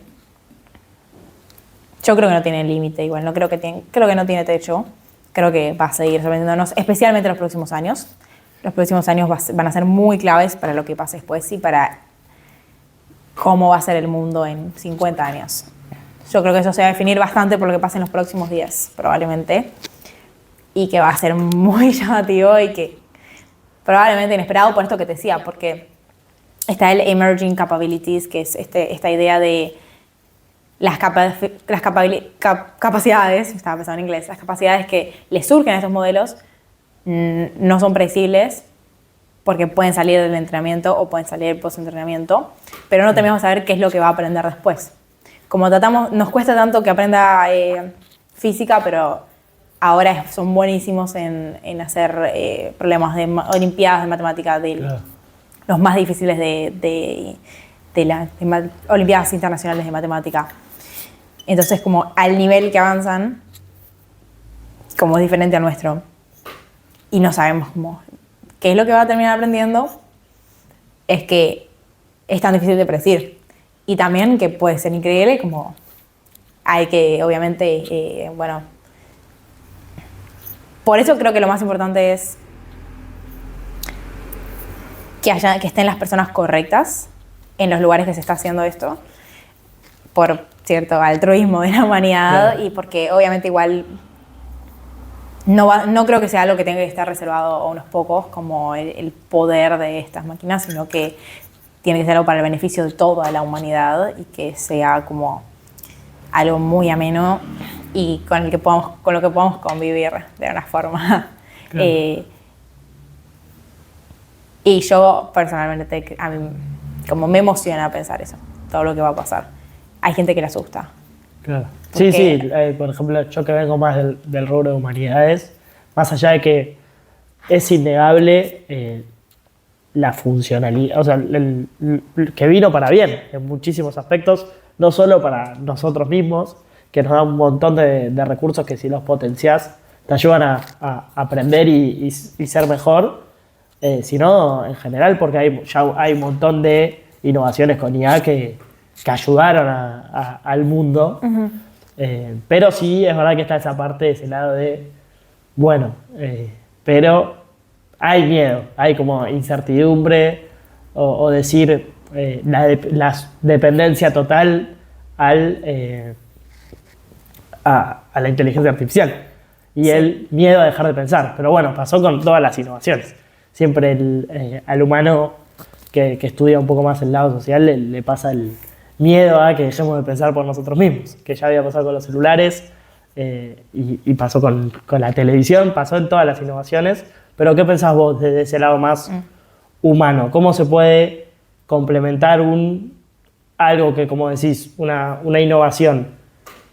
yo creo que no tiene límite igual, creo que no tiene techo. Creo que va a seguir sorprendiéndonos, especialmente en los próximos años. Los próximos años van a ser muy claves para lo que pase después y para cómo va a ser el mundo en 50 años. Yo creo que eso se va a definir bastante por lo que pase en los próximos 10, probablemente. Y que va a ser muy llamativo y que probablemente inesperado por esto que te decía, porque está el Emerging Capabilities, que es esta idea de las capacidades, estaba pensando en inglés, las capacidades que le surgen a estos modelos no son predecibles porque pueden salir del entrenamiento o pueden salir del post-entrenamiento, pero no terminamos de saber qué es lo que va a aprender después. Como nos cuesta tanto que aprenda física, pero ahora son buenísimos en hacer problemas de olimpiadas de matemáticas, los más difíciles de las olimpiadas internacionales de matemática. Entonces, como al nivel que avanzan, como es diferente al nuestro, y no sabemos qué es lo que va a terminar aprendiendo, es que es tan difícil de predecir. Y también que puede ser increíble, como hay que, obviamente, por eso creo que lo más importante es que estén las personas correctas en los lugares que se está haciendo esto, por cierto altruismo de la humanidad y porque obviamente igual no creo que sea algo que tenga que estar reservado a unos pocos como el poder de estas máquinas, sino que tiene que ser algo para el beneficio de toda la humanidad y que sea como algo muy ameno y con lo que podamos convivir de una forma. Claro. Y yo personalmente, a mí, como me emociona pensar eso, todo lo que va a pasar. Hay gente que le asusta. Claro. Porque- Sí, por ejemplo, yo que vengo más del rubro de humanidades, más allá de que es innegable la funcionalidad, o sea, que vino para bien en muchísimos aspectos, no solo para nosotros mismos, que nos da un montón de recursos que si los potenciás te ayudan a aprender y ser mejor, sino en general porque ya hay un montón de innovaciones con IA que ayudaron al mundo. Pero sí, es verdad que está esa parte, ese lado de, bueno, pero hay miedo, hay como incertidumbre o decir la dependencia total a la inteligencia artificial y Sí. el miedo a dejar de pensar. Pero bueno, pasó con todas las innovaciones. Siempre al humano que estudia un poco más el lado social le pasa el miedo a que dejemos de pensar por nosotros mismos, que ya había pasado con los celulares y pasó con la televisión, pasó en todas las innovaciones. Pero ¿qué pensás vos desde ese lado más humano? ¿Cómo se puede complementar algo que, como decís, una innovación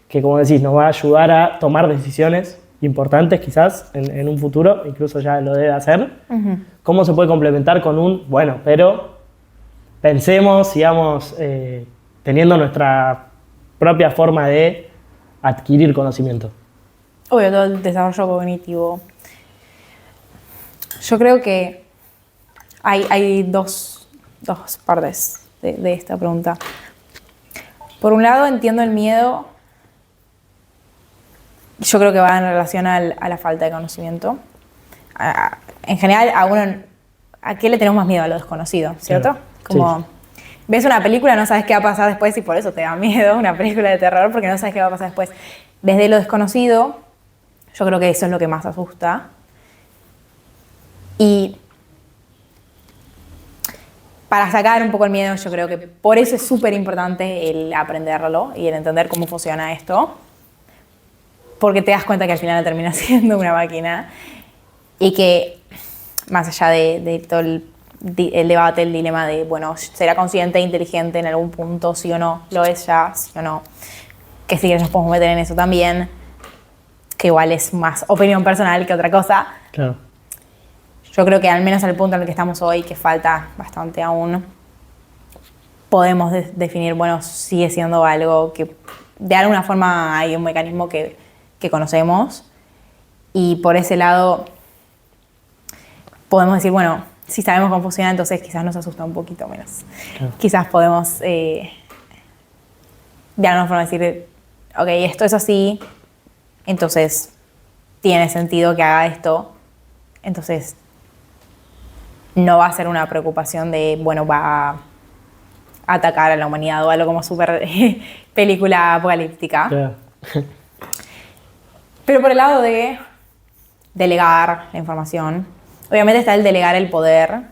que, como decís, nos va a ayudar a tomar decisiones importantes quizás en un futuro, incluso ya lo debe hacer? ¿Cómo se puede complementar con bueno, pero pensemos, sigamos teniendo nuestra propia forma de adquirir conocimiento? Obvio, todo el desarrollo cognitivo. Yo creo que hay dos partes de esta pregunta. Por un lado, entiendo el miedo. Yo creo que va en relación a la falta de conocimiento. En general, ¿a qué le tenemos más miedo? A lo desconocido, ¿cierto? Claro. Como Sí. ves una película, no sabes qué va a pasar después y por eso te da miedo una película de terror, porque no sabes qué va a pasar después. Desde lo desconocido, yo creo que eso es lo que más asusta. Y para sacar un poco el miedo, yo creo que por eso es súper importante el aprenderlo y el entender cómo funciona esto. Porque te das cuenta que al final termina siendo una máquina y que más allá de todo el debate, el dilema de, bueno, ¿será consciente e inteligente en algún punto, sí o no? ¿Lo es ya, sí o no? Que si quieres nos podemos meter en eso también, que igual es más opinión personal que otra cosa. Claro. Yo creo que al menos al punto en el que estamos hoy, que falta bastante aún, podemos definir, bueno, sigue siendo algo que de alguna forma hay un mecanismo que conocemos y por ese lado podemos decir, bueno, si sabemos cómo funciona, entonces quizás nos asusta un poquito menos. Claro. Quizás podemos de alguna forma decir, ok, esto es así, entonces tiene sentido que haga esto, entonces no va a ser una preocupación de, bueno, va a atacar a la humanidad o algo como súper película apocalíptica. Claro. Pero por el lado de delegar la información, obviamente está el delegar el poder,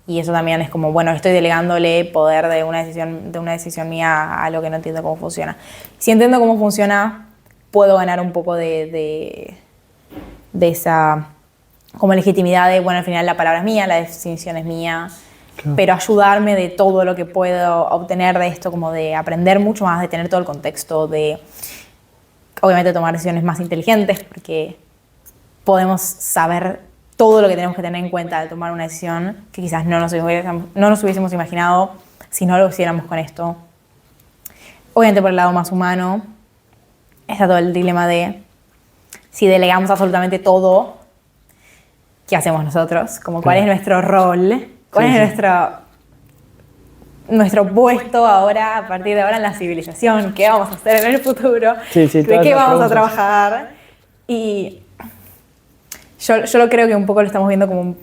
y eso también es como, bueno, estoy delegándole poder de una decisión mía a lo que no entiendo cómo funciona. Si entiendo cómo funciona, puedo ganar un poco de esa como legitimidad de, bueno, al final la palabra es mía, la definición es mía, Claro. pero ayudarme de todo lo que puedo obtener de esto, como de aprender mucho más, de tener todo el contexto, de obviamente tomar decisiones más inteligentes, porque podemos saber todo lo que tenemos que tener en cuenta al tomar una decisión que quizás no nos hubiésemos imaginado si no lo hiciéramos con esto. Obviamente por el lado más humano está todo el dilema de si delegamos absolutamente todo, ¿qué hacemos nosotros? Como cuál es nuestro rol, cuál es nuestro puesto ahora, a partir de ahora en la civilización, qué vamos a hacer en el futuro, Sí, de todas qué las vamos a preguntas. trabajar. Y yo lo creo que un poco lo estamos viendo como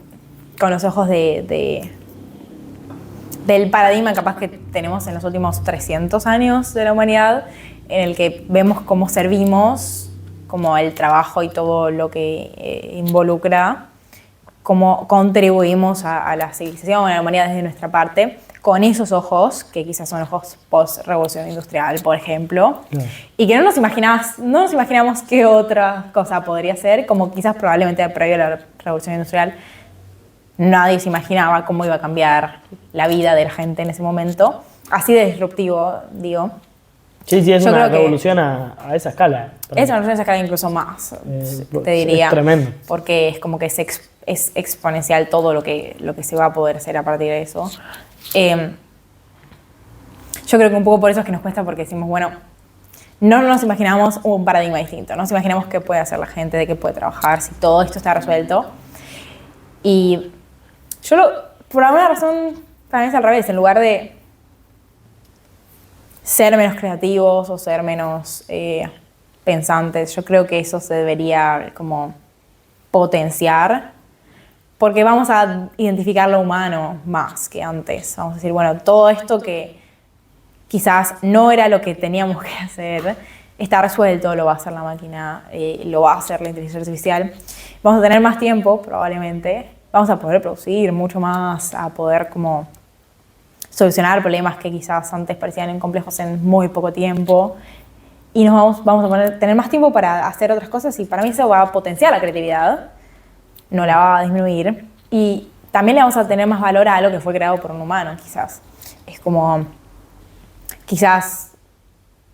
con los ojos del paradigma capaz que tenemos en los últimos 300 años de la humanidad, en el que vemos cómo servimos, como el trabajo y todo lo que involucra, cómo contribuimos a la civilización, a la humanidad desde nuestra parte, con esos ojos, que quizás son ojos post-revolución industrial, por ejemplo, y que no nos imaginamos qué otra cosa podría ser, como quizás probablemente previo a la revolución industrial nadie se imaginaba cómo iba a cambiar la vida de la gente en ese momento, así de disruptivo, digo. Sí, es una revolución a esa escala. Es una revolución a esa escala incluso más, te diría. Es tremendo. Porque es como que es exponencial todo lo que se va a poder hacer a partir de eso. Yo creo que un poco por eso es que nos cuesta, porque decimos, bueno, no nos imaginamos un paradigma distinto, no nos imaginamos qué puede hacer la gente, de qué puede trabajar, si todo esto está resuelto. Y por alguna razón, para mí es al revés, en lugar de ser menos creativos o ser menos pensantes, yo creo que eso se debería como potenciar, porque vamos a identificar lo humano más que antes. Vamos a decir, bueno, todo esto que quizás no era lo que teníamos que hacer, está resuelto, lo va a hacer la máquina, lo va a hacer la inteligencia artificial. Vamos a tener más tiempo, probablemente. Vamos a poder producir mucho más, a poder como solucionar problemas que quizás antes parecían complejos en muy poco tiempo. Y nos vamos a tener más tiempo para hacer otras cosas, y para mí eso va a potenciar la creatividad, no la va a disminuir. Y también le vamos a tener más valor a algo que fue creado por un humano, quizás. Es como, quizás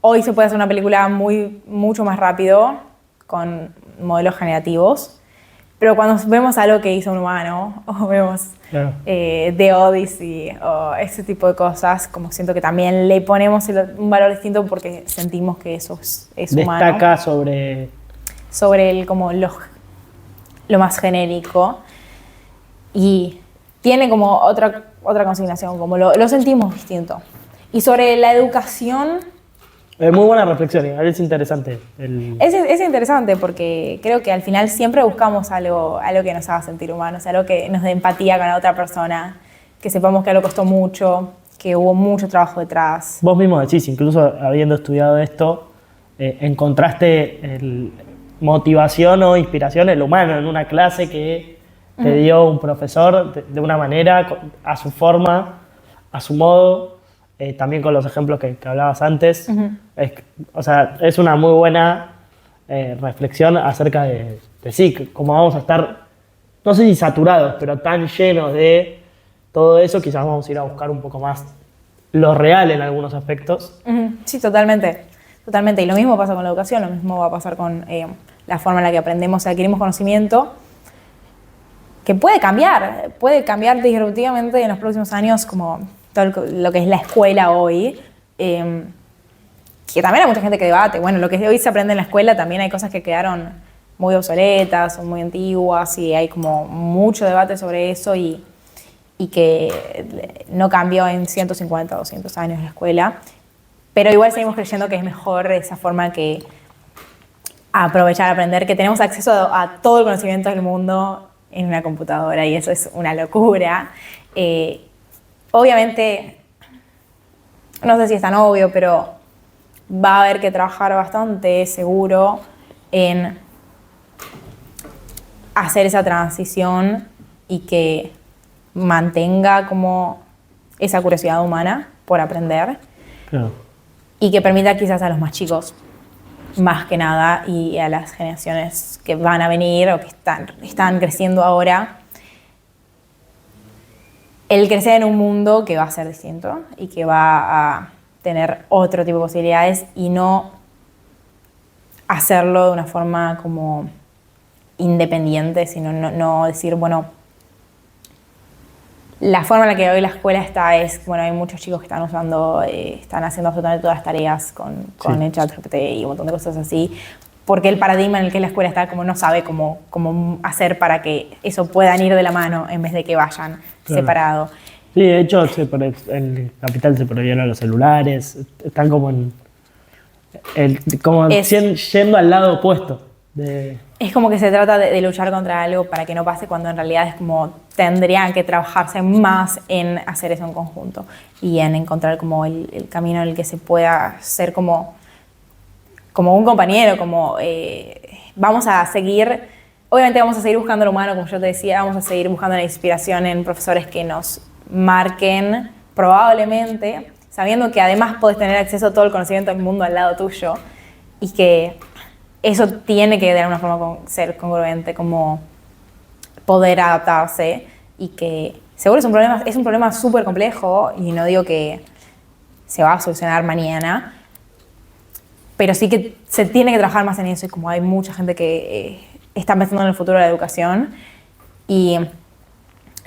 hoy se puede hacer una película mucho más rápido, con modelos generativos, pero cuando vemos algo que hizo un humano, o vemos The Odyssey, o ese tipo de cosas, como siento que también le ponemos un valor distinto, porque sentimos que eso es humano. Destaca sobre como lo más genérico, y tiene como otra consignación, como lo sentimos distinto. Y sobre la educación... Muy buena reflexión, es interesante. Es interesante, porque creo que al final siempre buscamos algo que nos haga sentir humanos, algo que nos dé empatía con la otra persona, que sepamos que algo costó mucho, que hubo mucho trabajo detrás. Vos mismo decís, incluso habiendo estudiado esto, encontraste motivación o inspiración en lo humano, en una clase que te dio un profesor de una manera, a su forma, a su modo. También con los ejemplos que hablabas antes. Es una muy buena reflexión acerca de sí, cómo vamos a estar, no sé si saturados, pero tan llenos de todo eso, quizás vamos a ir a buscar un poco más lo real en algunos aspectos. Sí, totalmente. Y lo mismo pasa con la educación, lo mismo va a pasar con la forma en la que aprendemos y adquirimos conocimiento, que puede cambiar disruptivamente en los próximos años, como todo lo que es la escuela hoy, que también hay mucha gente que debate. Bueno, lo que hoy se aprende en la escuela, también hay cosas que quedaron muy obsoletas o muy antiguas, y hay como mucho debate sobre eso, y que no cambió en 150 o 200 años la escuela, pero igual seguimos creyendo que es mejor esa forma que aprovechar, aprender, que tenemos acceso a todo el conocimiento del mundo en una computadora, y eso es una locura. Obviamente, no sé si es tan obvio, pero va a haber que trabajar bastante, seguro, en hacer esa transición y que mantenga como esa curiosidad humana por aprender. Claro. Y que permita quizás a los más chicos, más que nada, y a las generaciones que van a venir o que están creciendo ahora, el crecer en un mundo que va a ser distinto y que va a tener otro tipo de posibilidades, y no hacerlo de una forma como independiente, sino no decir, bueno, la forma en la que hoy la escuela está es, bueno, hay muchos chicos que están están haciendo absolutamente todas las tareas con el ChatGPT y un montón de cosas así, porque el paradigma en el que la escuela está como no sabe cómo hacer para que eso puedan ir de la mano en vez de que vayan separados. Sí, de hecho, el capital se prohibieron los celulares, están como yendo al lado opuesto. Es como que se trata de luchar contra algo para que no pase, cuando en realidad es como tendrían que trabajarse más en hacer eso en conjunto y en encontrar como el camino en el que se pueda ser como un compañero, vamos a seguir, obviamente vamos a seguir buscando lo humano, como yo te decía, vamos a seguir buscando la inspiración en profesores que nos marquen probablemente, sabiendo que además podés tener acceso a todo el conocimiento del mundo al lado tuyo y que eso tiene que de alguna forma ser congruente, como poder adaptarse y que seguro es un problema súper complejo y no digo que se va a solucionar mañana, pero sí que se tiene que trabajar más en eso y como hay mucha gente que está pensando en el futuro de la educación y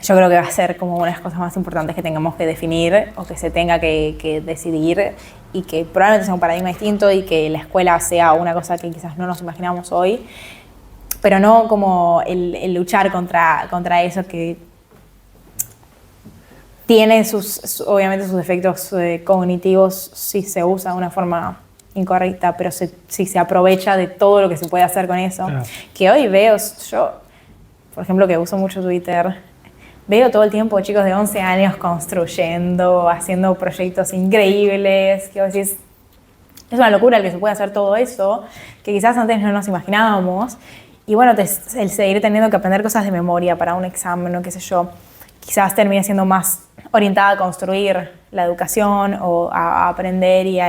yo creo que va a ser como una de las cosas más importantes que tengamos que definir o que se tenga que decidir y que probablemente sea un paradigma distinto y que la escuela sea una cosa que quizás no nos imaginamos hoy, pero no como el luchar contra eso que tiene obviamente sus efectos cognitivos si se usa de una forma incorrecta, pero si se aprovecha de todo lo que se puede hacer con eso. Claro. Que hoy veo, yo, por ejemplo, que uso mucho Twitter, veo todo el tiempo chicos de 11 años construyendo, haciendo proyectos increíbles, que vos decís, es una locura el que se puede hacer todo eso, que quizás antes no nos imaginábamos. Y bueno, el seguir teniendo que aprender cosas de memoria para un examen o qué sé yo, quizás termine siendo más orientada a construir la educación o a aprender y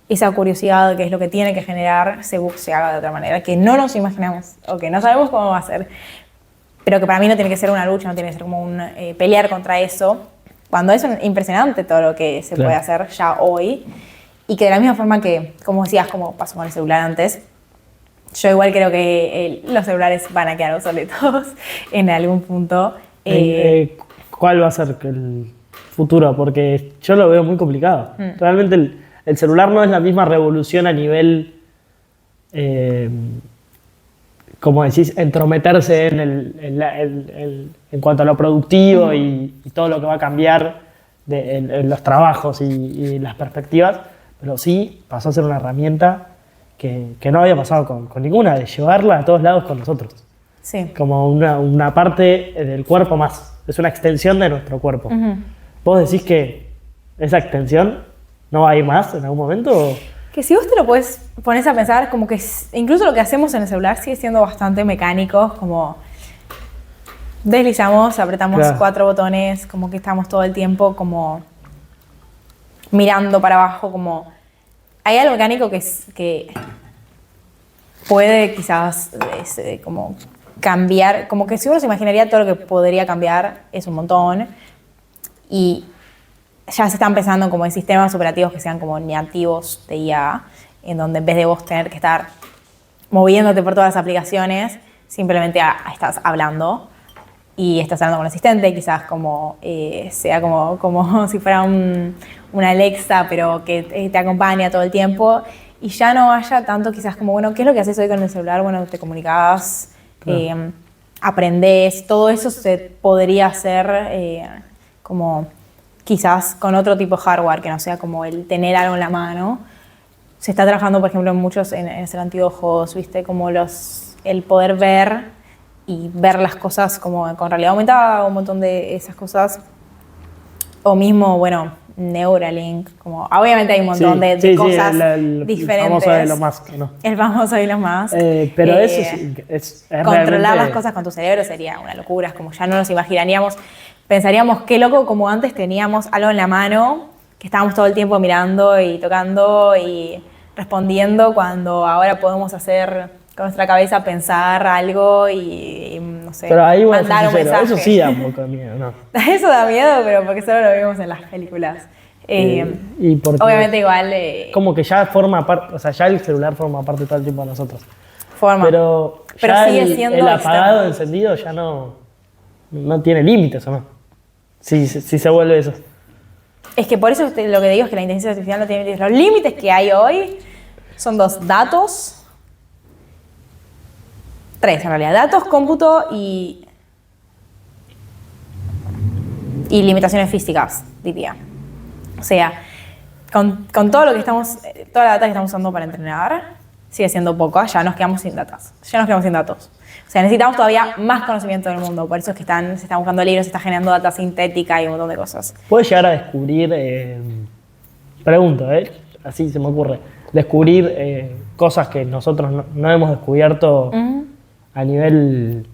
esa curiosidad que es lo que tiene que generar se haga de otra manera, que no nos imaginamos o que no sabemos cómo va a ser. Pero que para mí no tiene que ser una lucha, no tiene que ser como un pelear contra eso, cuando es impresionante todo lo que se puede hacer ya hoy. Y que de la misma forma que, como decías, como pasó con el celular antes, yo igual creo que los celulares van a quedar obsoletos en algún punto. ¿Cuál va a ser el futuro? Porque yo lo veo muy complicado. Realmente el celular no es la misma revolución a nivel, como decís, entrometerse en cuanto a lo productivo y todo lo que va a cambiar en los trabajos y las perspectivas, pero sí pasó a ser una herramienta que no había pasado con ninguna, de llevarla a todos lados con nosotros. Sí. Como una parte del cuerpo más. Es una extensión de nuestro cuerpo. ¿Vos decís que esa extensión no va a ir más en algún momento? ¿O? Que si vos te lo pones a pensar, como que incluso lo que hacemos en el celular sigue siendo bastante mecánico, como deslizamos, apretamos 4 botones, como que estamos todo el tiempo como mirando para abajo, como hay algo mecánico que puede quizás como cambiar, como que si uno se imaginaría todo lo que podría cambiar es un montón y ya se están pensando como en sistemas operativos que sean como nativos de IA, en donde en vez de vos tener que estar moviéndote por todas las aplicaciones, simplemente estás hablando y estás hablando con un asistente, quizás como sea como si fuera una Alexa, pero que te acompaña todo el tiempo y ya no haya tanto quizás como, bueno, ¿qué es lo que haces hoy con el celular? Bueno, te comunicabas, aprendés, todo eso se podría hacer como quizás con otro tipo de hardware, que no sea como el tener algo en la mano. Se está trabajando, por ejemplo, en muchos en hacer anteojos, ¿viste? Como el poder ver y ver las cosas como con realidad aumentada, un montón de esas cosas. O mismo, bueno, Neuralink, como obviamente hay un montón de cosas diferentes. El famoso Elon Musk, ¿no? El famoso Elon Musk. Pero eso es controlar realmente las cosas con tu cerebro sería una locura, es como ya no nos imaginaríamos. Pensaríamos, qué loco, como antes teníamos algo en la mano, que estábamos todo el tiempo mirando y tocando y respondiendo, cuando ahora podemos hacer con nuestra cabeza pensar algo y no sé, pero ahí, mandar un mensaje. Eso sí da un poco de miedo, ¿no? Eso da miedo, pero porque solo lo vimos en las películas. Y porque obviamente igual... como que ya forma parte, o sea, ya el celular forma parte todo el tiempo de nosotros. Pero ya sigue siendo el apagado, encendido, ya no tiene límites, ¿o no? Si se vuelve eso. Es que por eso lo que digo es que la inteligencia artificial no tiene límites. Los límites que hay hoy son 2: datos, 3 en realidad: datos, cómputo y limitaciones físicas, diría. O sea, con todo lo que toda la data que estamos usando para entrenar, sigue siendo poca, ya nos quedamos sin datos. O sea, necesitamos todavía más conocimiento del mundo, por eso es que se están buscando libros, se está generando data sintética y un montón de cosas. ¿Puedes llegar a descubrir, pregunto, así se me ocurre, descubrir cosas que nosotros no hemos descubierto a nivel,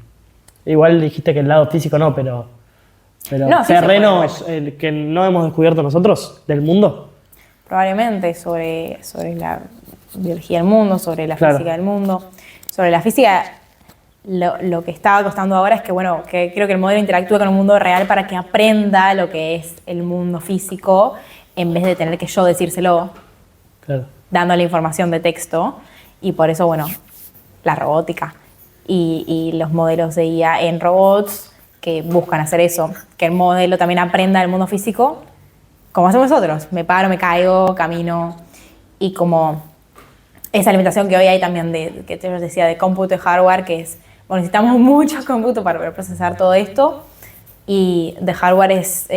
igual dijiste que el lado físico no, pero Pero No, sí se terrenos que no hemos descubierto nosotros del mundo. Probablemente sobre la biología del mundo, sobre la Claro. física del mundo. Sobre la física, lo que está costando ahora es que, bueno, que creo que el modelo interactúe con el mundo real para que aprenda lo que es el mundo físico, en vez de tener que yo decírselo, Claro. dándole información de texto. Y por eso, bueno, la robótica y los modelos de IA en robots que buscan hacer eso, que el modelo también aprenda el mundo físico, como hacemos nosotros. Me paro, me caigo, camino, y como esa limitación que hoy hay también que te decía de cómputo y hardware, que es, bueno, necesitamos mucho cómputo para poder procesar todo esto, y de hardware es,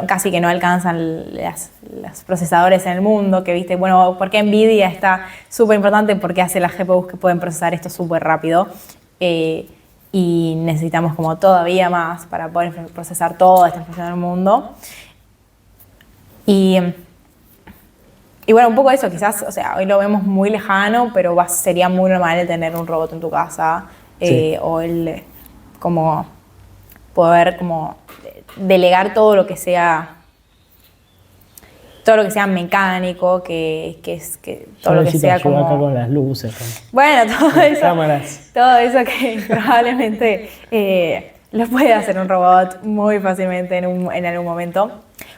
casi que no alcanzan los procesadores en el mundo, que viste, bueno, ¿por qué Nvidia está súper importante? Porque hace las GPUs que pueden procesar esto súper rápido, y necesitamos como todavía más para poder procesar toda esta información del mundo. Y bueno, un poco eso, quizás, o sea, hoy lo vemos muy lejano, pero sería muy normal el tener un robot en tu casa, Sí. o el como poder como delegar todo lo que sea mecánico, que todo lo que Yo sea necesito ayuda acá como, con las luces. bueno, Cámaras. todo eso que probablemente lo puede hacer un robot muy fácilmente en algún momento.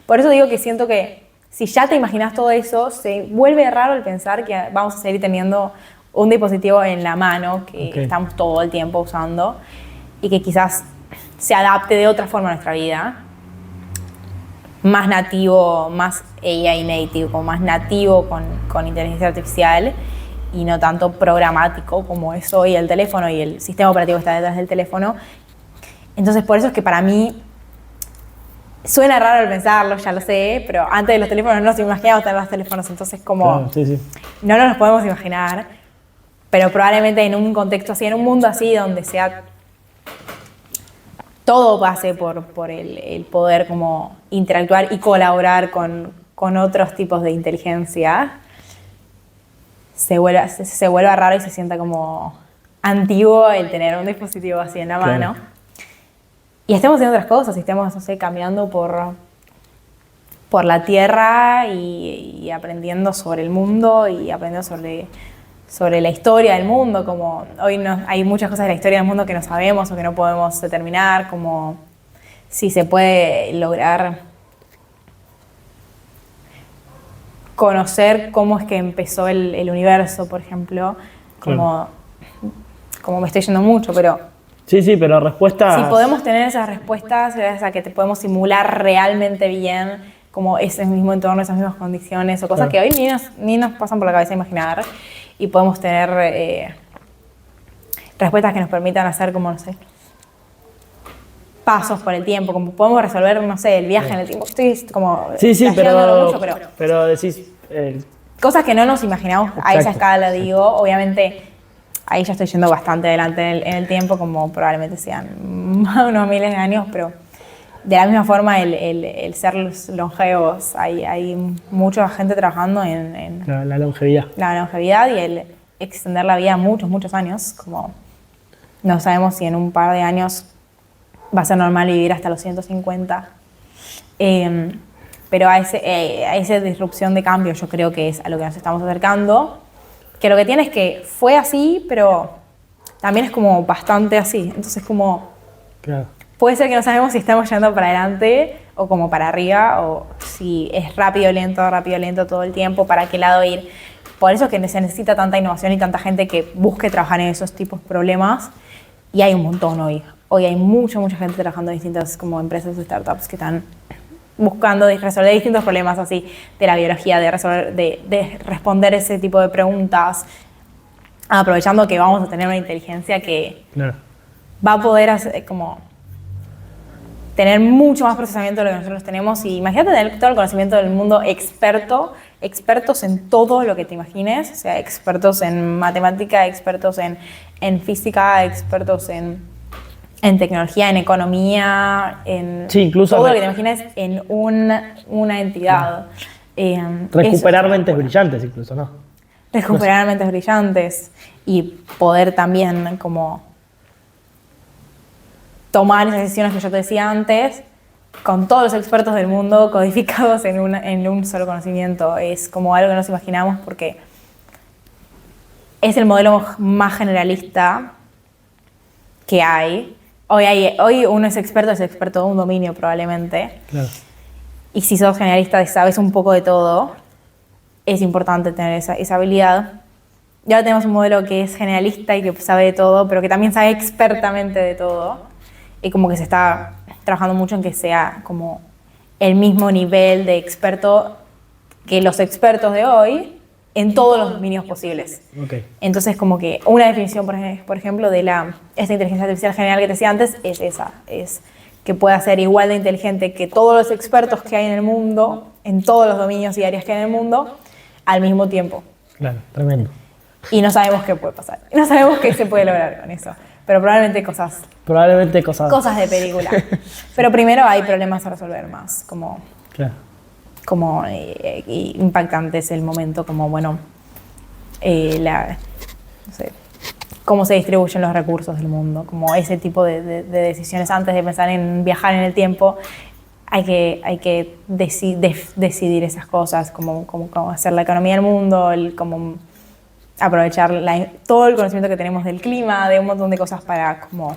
Por eso digo que siento que si ya te imaginas todo eso, se vuelve raro el pensar que vamos a seguir teniendo un dispositivo en la mano que estamos todo el tiempo usando, y que quizás se adapte de otra forma a nuestra vida, más nativo, más AI native, como más nativo con inteligencia artificial, y no tanto programático como es hoy el teléfono y el sistema operativo que está detrás del teléfono. Entonces, por eso es que para mí suena raro el pensarlo, ya lo sé, pero antes de los teléfonos no nos imaginábamos tener los teléfonos, entonces como Claro, sí. no nos los podemos imaginar, pero probablemente en un contexto así, en un mundo así donde sea todo pase por el poder como interactuar y colaborar con otros tipos de inteligencia, se vuelva raro y se sienta como antiguo el tener un dispositivo así en la mano. Claro. Y estemos haciendo otras cosas, y estemos, no sé, caminando por la tierra y aprendiendo sobre el mundo y aprendiendo sobre la historia del mundo, como hoy hay muchas cosas de la historia del mundo que no sabemos o que no podemos determinar, como si se puede lograr conocer cómo es que empezó el universo, por ejemplo, como me estoy yendo mucho, pero Sí, pero respuestas. si podemos tener esas respuestas, gracias a que te podemos simular realmente bien como ese mismo entorno, esas mismas condiciones o cosas que hoy ni nos pasan por la cabeza imaginar, y podemos tener respuestas que nos permitan hacer como, no sé, pasos por el tiempo, como podemos resolver, no sé, el viaje en el tiempo. Estoy como flasheándolo mucho, pero decís. cosas que no nos imaginamos a esa escala, digo. Obviamente, ahí ya estoy yendo bastante adelante en el tiempo, como probablemente sean unos miles de años, pero de la misma forma el ser longevos, hay mucha gente trabajando en La longevidad. la longevidad y el extender la vida muchos, muchos años, como no sabemos si en un par de años va a ser normal vivir hasta los 150. Pero a esa disrupción de cambio yo creo que es a lo que nos estamos acercando, que lo que tiene es que fue así, pero también es como bastante así. Entonces como Claro. puede ser que no sabemos si estamos yendo para adelante o como para arriba, o si es rápido, lento todo el tiempo, para qué lado ir. Por eso es que se necesita tanta innovación y tanta gente que busque trabajar en esos tipos de problemas, y hay un montón hoy. Hoy hay mucha gente trabajando en distintas como empresas o startups que están buscando resolver distintos problemas así de la biología, de responder ese tipo de preguntas, aprovechando que vamos a tener una inteligencia que va a poder hacer, como tener mucho más procesamiento de lo que nosotros tenemos. Y imagínate tener todo el conocimiento del mundo, expertos en todo lo que te imagines, o sea, expertos en matemática, expertos en física, expertos en tecnología, en economía, en incluso todo lo que te imagines en una entidad. Recuperar mentes brillantes incluso, ¿no? Recuperar mentes brillantes y poder también como tomar esas decisiones que yo te decía antes, con todos los expertos del mundo codificados en un solo conocimiento. Es como algo que no nos imaginamos porque es el modelo más generalista que hay. Hoy uno es experto de un dominio probablemente. Claro. Y si sos generalista y sabes un poco de todo, es importante tener esa habilidad. Y ahora tenemos un modelo que es generalista y que sabe de todo, pero que también sabe expertamente de todo. Y como que se está trabajando mucho en que sea como el mismo nivel de experto que los expertos de hoy en todos los dominios posibles. Okay. Entonces, como que una definición, por ejemplo, de esta inteligencia artificial general que te decía antes es esa, es que pueda ser igual de inteligente que todos los expertos que hay en el mundo, en todos los dominios y áreas que hay en el mundo, al mismo tiempo. Claro, tremendo. Y no sabemos qué puede pasar, no sabemos qué se puede lograr con eso, pero probablemente cosas de película. Pero primero hay problemas a resolver más, como impactantes el momento, como bueno, no sé, cómo se distribuyen los recursos del mundo, como ese tipo de decisiones antes de pensar en viajar en el tiempo. Hay que decidir esas cosas, como hacer la economía del mundo, cómo aprovechar todo el conocimiento que tenemos del clima, de un montón de cosas para como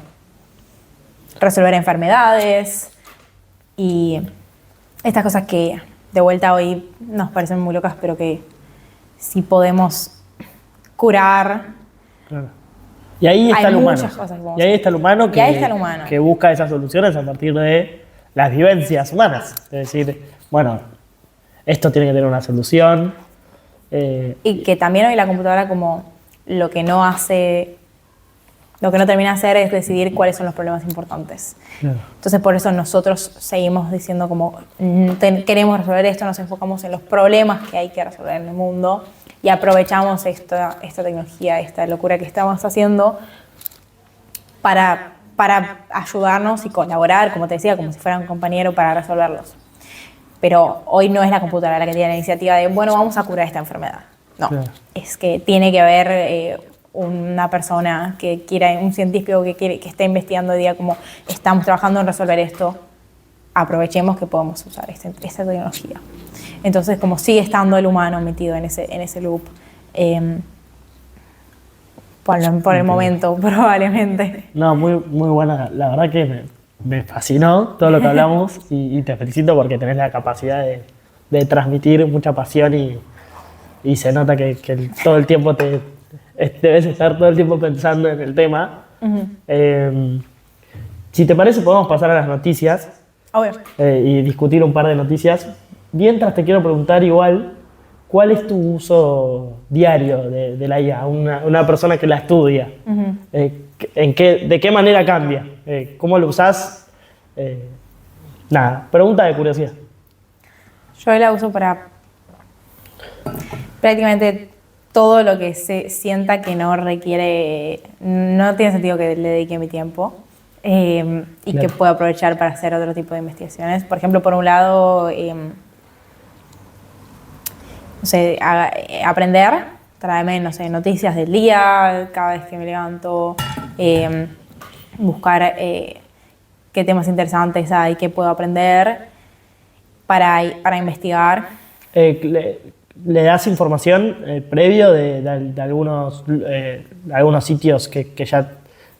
resolver enfermedades y estas cosas que de vuelta hoy nos parecen muy locas, pero que si podemos curar. Claro. Y ahí está el humano. Y ahí está el humano que busca esas soluciones a partir de las vivencias humanas. Es decir, bueno, esto tiene que tener una solución. Y que también hoy la computadora como lo que no termina de hacer es decidir cuáles son los problemas importantes. Claro. Entonces por eso nosotros seguimos diciendo como queremos resolver esto, nos enfocamos en los problemas que hay que resolver en el mundo y aprovechamos esta tecnología, esta locura que estamos haciendo para ayudarnos y colaborar, como te decía, como si fuera un compañero para resolverlos. Pero hoy no es la computadora la que tiene la iniciativa de, bueno, vamos a curar esta enfermedad. No, claro. Es que tiene que haber una persona que quiera, un científico que esté investigando hoy día como estamos trabajando en resolver esto, aprovechemos que podemos usar esta tecnología. Entonces, como sigue estando el humano metido en ese loop, por el momento, probablemente. No, muy, muy buena. La verdad que me fascinó todo lo que hablamos y te felicito porque tenés la capacidad de transmitir mucha pasión y se nota que todo el tiempo debes estar todo el tiempo pensando en el tema. Uh-huh. Si te parece, podemos pasar a las noticias. Y discutir un par de noticias. Mientras te quiero preguntar igual, ¿cuál es tu uso diario de la IA? Una persona que la estudia. Uh-huh. ¿De qué manera cambia? ¿Cómo lo usás? Nada, pregunta de curiosidad. Yo la uso para prácticamente todo lo que se sienta que no tiene sentido que le dedique mi tiempo y claro, que pueda aprovechar para hacer otro tipo de investigaciones. Por ejemplo, por un lado, aprender, traerme, noticias del día cada vez que me levanto, buscar qué temas interesantes hay, qué puedo aprender para investigar. ¿Le das información previo de algunos sitios que ya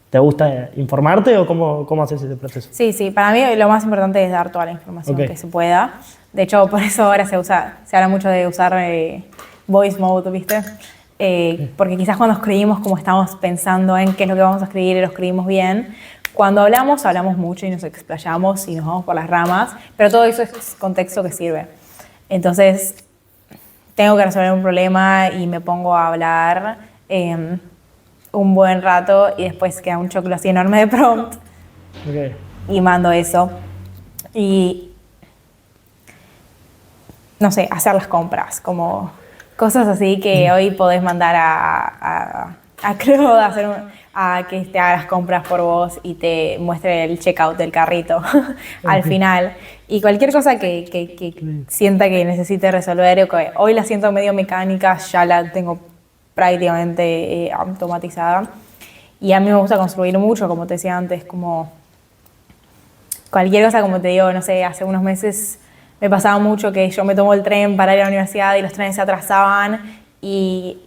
te gusta informarte o cómo haces ese proceso? Sí, para mí lo más importante es dar toda la información que se pueda. De hecho, por eso ahora se habla mucho de usar voice mode, ¿viste? Porque quizás cuando escribimos, como estamos pensando en qué es lo que vamos a escribir y lo escribimos bien, cuando hablamos mucho y nos explayamos y nos vamos por las ramas, pero todo eso es contexto que sirve. Entonces, tengo que resolver un problema y me pongo a hablar un buen rato y después queda un choclo así enorme de prompt y mando eso. Y, no sé, hacer las compras, como cosas así que hoy podés mandar a Claude a que te haga las compras por vos y te muestre el checkout del carrito al final. Y cualquier cosa que sienta que necesite resolver, que hoy la siento medio mecánica, ya la tengo prácticamente automatizada. Y a mí me gusta construir mucho, como te decía antes, como cualquier cosa, como te digo, no sé, hace unos meses me pasaba mucho que yo me tomo el tren para ir a la universidad y los trenes se atrasaban y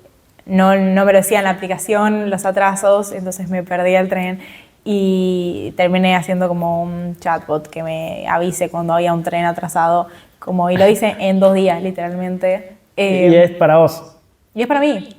no me lo decía en la aplicación los atrasos, entonces me perdía el tren y terminé haciendo como un chatbot que me avise cuando había un tren atrasado, y lo hice en 2 días, literalmente. Y es para vos. Y es para mí.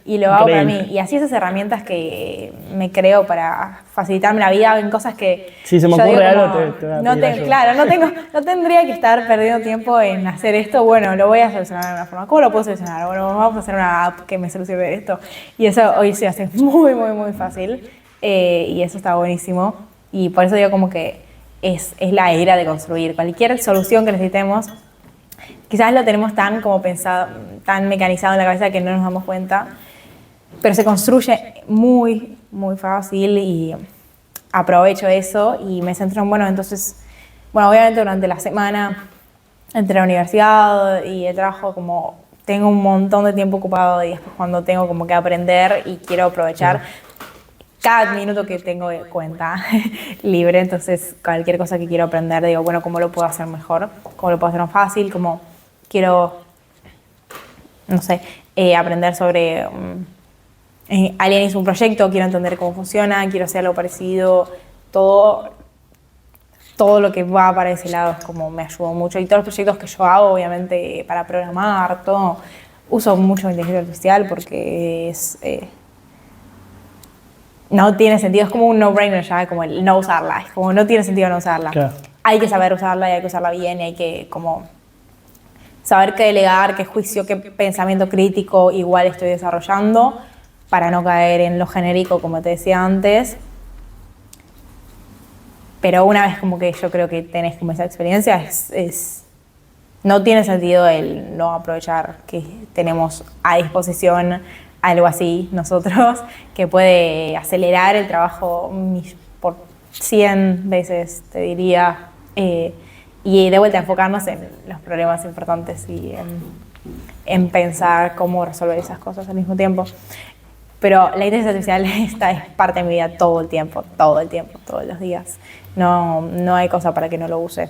Y lo hago para mí. Increíble. Y así esas herramientas que me creo para facilitarme la vida en cosas que... Si se me yo ocurre digo algo, te voy a no pedir ayuda. Claro, no tendría que estar perdiendo tiempo en hacer esto. Bueno, lo voy a solucionar de una forma. ¿Cómo lo puedo solucionar? Bueno, vamos a hacer una app que me solucione esto. Y eso hoy se hace muy, muy, muy fácil. Y eso está buenísimo. Y por eso digo como que es la era de construir. Cualquier solución que necesitemos, quizás lo tenemos tan como pensado, tan mecanizado en la cabeza que no nos damos cuenta, pero se construye muy, muy fácil y aprovecho eso y me centro en, entonces, obviamente durante la semana, entre la universidad y el trabajo, como tengo un montón de tiempo ocupado y después cuando tengo como que aprender y quiero aprovechar cada minuto que tengo de cuenta libre, entonces cualquier cosa que quiero aprender, digo, ¿cómo lo puedo hacer mejor? ¿Cómo lo puedo hacer más fácil? ¿Cómo quiero, no sé, aprender sobre... alguien hizo un proyecto, quiero entender cómo funciona, quiero hacer algo parecido, todo lo que va para ese lado es como me ayudó mucho. Y todos los proyectos que yo hago, obviamente, para programar, todo, uso mucho inteligencia artificial porque no tiene sentido, es como un no-brainer ya, como el no usarla, es como no tiene sentido no usarla. Claro. Hay que saber usarla y hay que usarla bien y hay que como saber qué delegar, qué juicio, qué pensamiento crítico igual estoy desarrollando para no caer en lo genérico, como te decía antes. Pero una vez como que yo creo que tenés como esa experiencia, no tiene sentido el no aprovechar que tenemos a disposición algo así nosotros, que puede acelerar el trabajo por 100 veces, te diría, y de vuelta enfocarnos en los problemas importantes y en pensar cómo resolver esas cosas al mismo tiempo. Pero la inteligencia artificial es parte de mi vida todo el tiempo, todos los días. No hay cosa para que no lo use.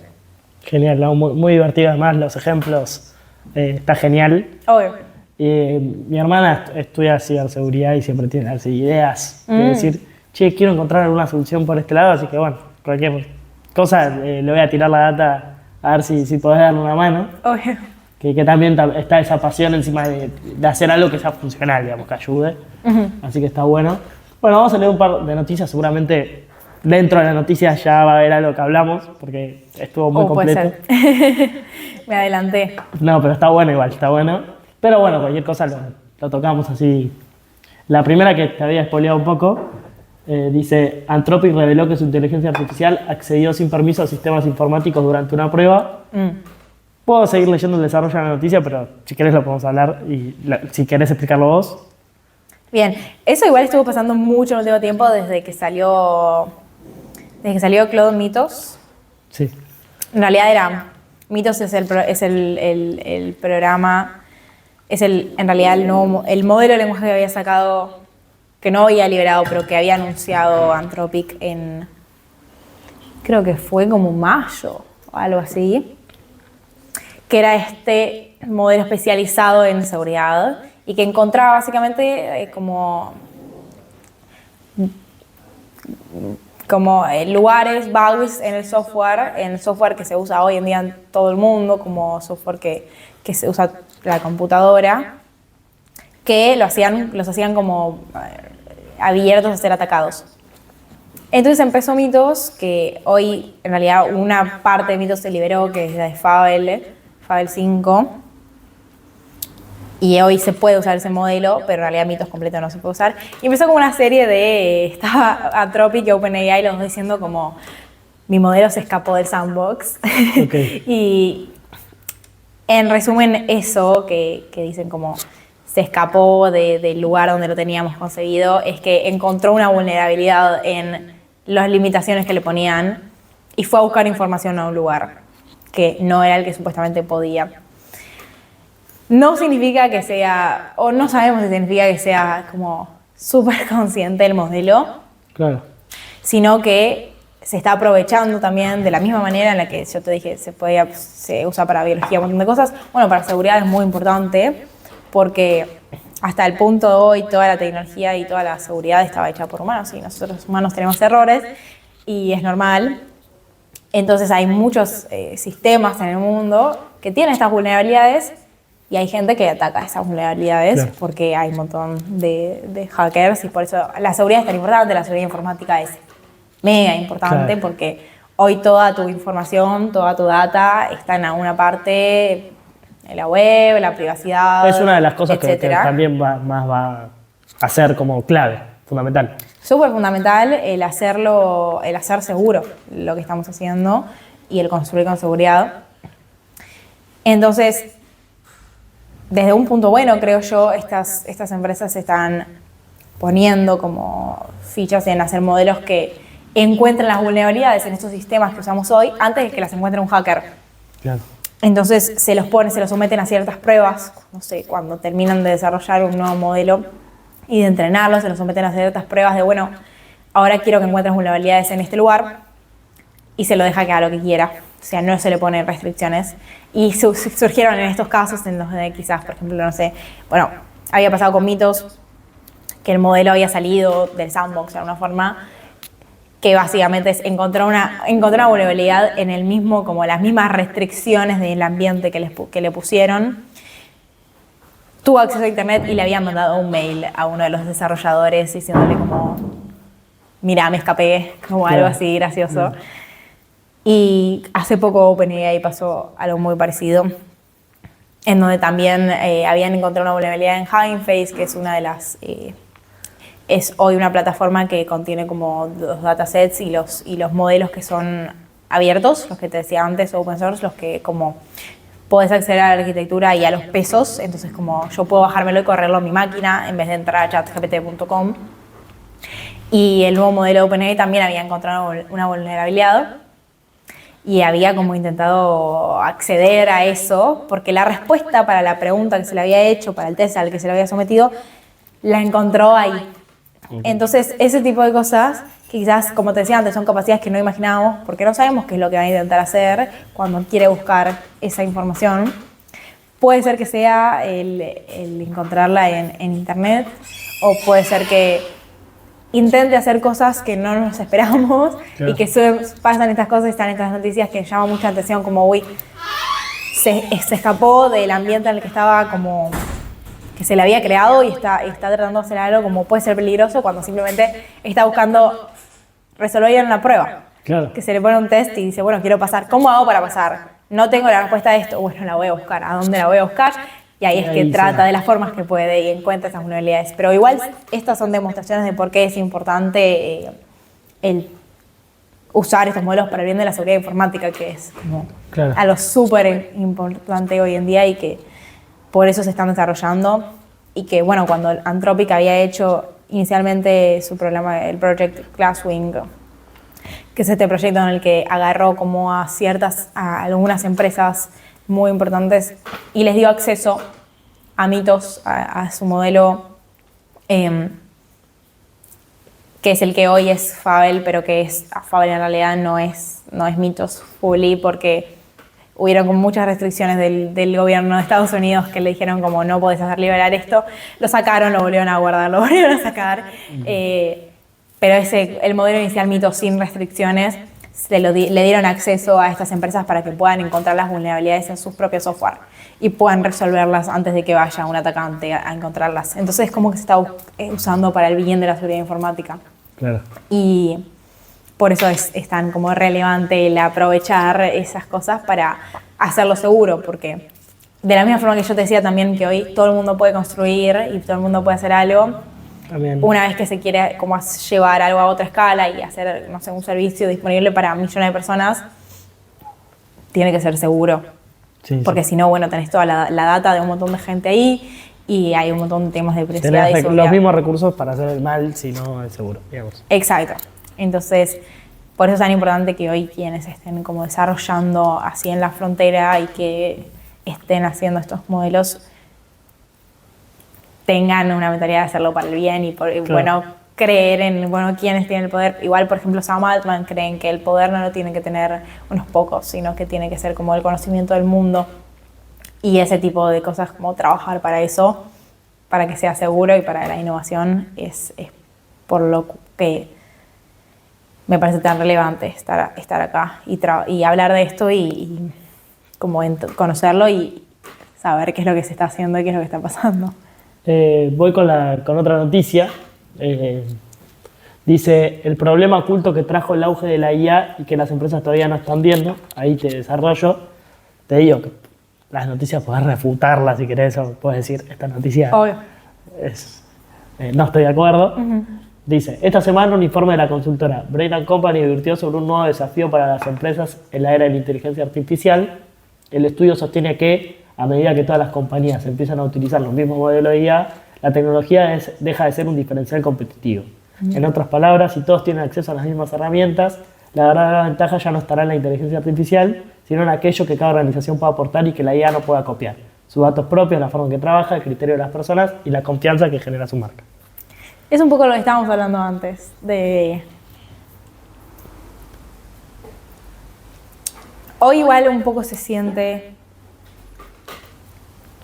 Genial, ¿no? Muy divertido además los ejemplos. Está genial. Obvio. Mi hermana estudia ciberseguridad y siempre tiene así ideas de decir, che, quiero encontrar alguna solución por este lado, así que cualquier cosa le voy a tirar la data a ver si podés darle una mano. Obvio. Que también está esa pasión encima de hacer algo que sea funcional, digamos, que ayude. Así que está bueno. Bueno, vamos a leer un par de noticias, seguramente dentro de las noticias ya va a haber algo que hablamos, porque estuvo muy completo. Puede ser. Me adelanté. No, pero está bueno igual, está bueno. Pero bueno, cualquier cosa lo tocamos así. La primera que te había spoileado un poco, dice, Anthropic reveló que su inteligencia artificial accedió sin permiso a sistemas informáticos durante una prueba. Puedo seguir leyendo el desarrollo de la noticia, pero si querés lo podemos hablar y si querés explicarlo vos. Bien, eso igual estuvo pasando mucho en el último tiempo desde que salió Claude Mythos. Sí. En realidad Mythos es el programa, en realidad el modelo de lenguaje que había sacado, que no había liberado, pero que había anunciado Anthropic creo que fue como mayo o algo así, que era este modelo especializado en seguridad y que encontraba básicamente como lugares, bugs en el software que se usa hoy en día en todo el mundo, como software que se usa la computadora, que los hacían como abiertos a ser atacados. Entonces empezó Mythos, que hoy en realidad una parte de Mythos se liberó, que es la de Fable 5, y hoy se puede usar ese modelo, pero en realidad Mythos completo no se puede usar. Y empezó como una serie estaba Anthropic y OpenAI los dos diciendo como, mi modelo se escapó del sandbox. Okay. Y en resumen eso, que dicen como se escapó del lugar donde lo teníamos concebido, es que encontró una vulnerabilidad en las limitaciones que le ponían y fue a buscar información a un lugar que no era el que supuestamente podía. No significa que sea, o no sabemos si significa que sea como súper consciente el modelo, Claro. sino que se está aprovechando también de la misma manera en la que yo te dije se usa para biología, un montón de cosas. Bueno, para seguridad es muy importante porque hasta el punto de hoy toda la tecnología y toda la seguridad estaba hecha por humanos y nosotros los humanos tenemos errores y es normal. Entonces hay muchos sistemas en el mundo que tienen estas vulnerabilidades y hay gente que ataca esas vulnerabilidades claro. Porque hay un montón de hackers y por eso la seguridad es tan importante, la seguridad informática es mega importante claro. Porque hoy toda tu información, toda tu data está en alguna parte en la web, la privacidad, es una de las cosas que también va a ser como clave, fundamental. Súper fundamental el hacer seguro lo que estamos haciendo y el construir con seguridad. Entonces, desde un punto bueno, creo yo, estas empresas están poniendo como fichas en hacer modelos que encuentren las vulnerabilidades en estos sistemas que usamos hoy antes de que las encuentre un hacker. Claro. Entonces se los someten a ciertas pruebas, no sé, cuando terminan de desarrollar un nuevo modelo y de entrenarlo, se los someten a ciertas pruebas de, bueno, ahora quiero que encuentres vulnerabilidades en este lugar y se lo deja que haga lo que quiera. O sea, no se le ponen restricciones. Y surgieron en estos casos en los de quizás, por ejemplo, no sé, bueno, había pasado con Mitos que el modelo había salido del sandbox de alguna forma, que básicamente es encontrar una vulnerabilidad en el mismo, como las mismas restricciones del ambiente que le pusieron. Tuvo acceso a internet y le habían mandado un mail a uno de los desarrolladores diciéndole como, mira, me escapé, como algo así gracioso. Y hace poco OpenAI pasó algo muy parecido, en donde también habían encontrado una vulnerabilidad en Hugging Face, que es una de las... es hoy una plataforma que contiene como los datasets y los modelos que son abiertos, los que te decía antes, open source, los que como podés acceder a la arquitectura y a los pesos, entonces como yo puedo bajármelo y correrlo en mi máquina en vez de entrar a chatgpt.com. Y el nuevo modelo de OpenAI también había encontrado una vulnerabilidad y había como intentado acceder a eso, porque la respuesta para la pregunta que se le había hecho, para el test al que se le había sometido, la encontró ahí. Entonces, ese tipo de cosas, que quizás, como te decía antes, son capacidades que no imaginábamos, porque no sabemos qué es lo que van a intentar hacer cuando quiere buscar esa información. Puede ser que sea el encontrarla en internet, o puede ser que intente hacer cosas que no nos esperamos, claro. Y que pasan estas cosas, están estas noticias que llaman mucha atención, como, uy, se escapó del ambiente en el que estaba como... que se le había creado y está tratando de hacer algo como puede ser peligroso cuando simplemente está buscando resolver una prueba. Claro. Que se le pone un test y dice, bueno, quiero pasar. ¿Cómo hago para pasar? No tengo la respuesta a esto. Bueno, la voy a buscar. ¿A dónde la voy a buscar? Y ahí es que trata de las formas que puede y encuentra esas vulnerabilidades. Pero igual estas son demostraciones de por qué es importante el usar estos modelos para el bien de la seguridad informática, que es como claro. Algo súper importante hoy en día y que por eso se están desarrollando y que, bueno, cuando Anthropic había hecho inicialmente su programa, el Project Glasswing, que es este proyecto en el que agarró como a algunas empresas muy importantes y les dio acceso a Mitos, a su modelo, que es el que hoy es Fable, pero que Fable en realidad no es Mitos fully, porque hubieron como muchas restricciones del gobierno de Estados Unidos que le dijeron como no podés hacer liberar esto. Lo sacaron, lo volvieron a guardar, lo volvieron a sacar. Pero el modelo inicial Mitos sin restricciones le dieron acceso a estas empresas para que puedan encontrar las vulnerabilidades en sus propios software y puedan resolverlas antes de que vaya un atacante a encontrarlas. Entonces es como que se está usando para el bien de la seguridad informática. Claro. Y por eso es tan como relevante el aprovechar esas cosas para hacerlo seguro, porque de la misma forma que yo te decía también que hoy todo el mundo puede construir y todo el mundo puede hacer algo, también. Una vez que se quiere como llevar algo a otra escala y hacer, no sé, un servicio disponible para millones de personas, tiene que ser seguro. Sí, porque si no, bueno, tenés toda la data de un montón de gente ahí y hay un montón de temas de privacidad. Tenés los mismos recursos para hacer el mal si no es seguro, digamos. Exacto. Entonces, por eso es tan importante que hoy quienes estén como desarrollando así en la frontera y que estén haciendo estos modelos tengan una mentalidad de hacerlo para el bien y claro. Bueno, creer en, bueno, quiénes tienen el poder. Igual, por ejemplo, Sam Altman creen que el poder no lo tienen que tener unos pocos, sino que tiene que ser como el conocimiento del mundo y ese tipo de cosas, como trabajar para eso, para que sea seguro y para la innovación, es por lo que me parece tan relevante estar acá y hablar de esto y como conocerlo y saber qué es lo que se está haciendo y qué es lo que está pasando. Voy con otra noticia. Dice, el problema oculto que trajo el auge de la IA y que las empresas todavía no están viendo, ahí te desarrollo, te digo que las noticias podés refutarlas si querés, o podés decir, esta noticia Obvio. No estoy de acuerdo. Dice, esta semana un informe de la consultora Brain & Company advirtió sobre un nuevo desafío para las empresas en la era de la inteligencia artificial. El estudio sostiene que, a medida que todas las compañías empiezan a utilizar los mismos modelos de IA, la tecnología deja de ser un diferencial competitivo. En otras palabras, si todos tienen acceso a las mismas herramientas, la verdadera ventaja ya no estará en la inteligencia artificial, sino en aquello que cada organización pueda aportar y que la IA no pueda copiar. Sus datos propios, la forma en que trabaja, el criterio de las personas y la confianza que genera su marca. Es un poco lo que estábamos hablando antes, de... Hoy igual un poco se siente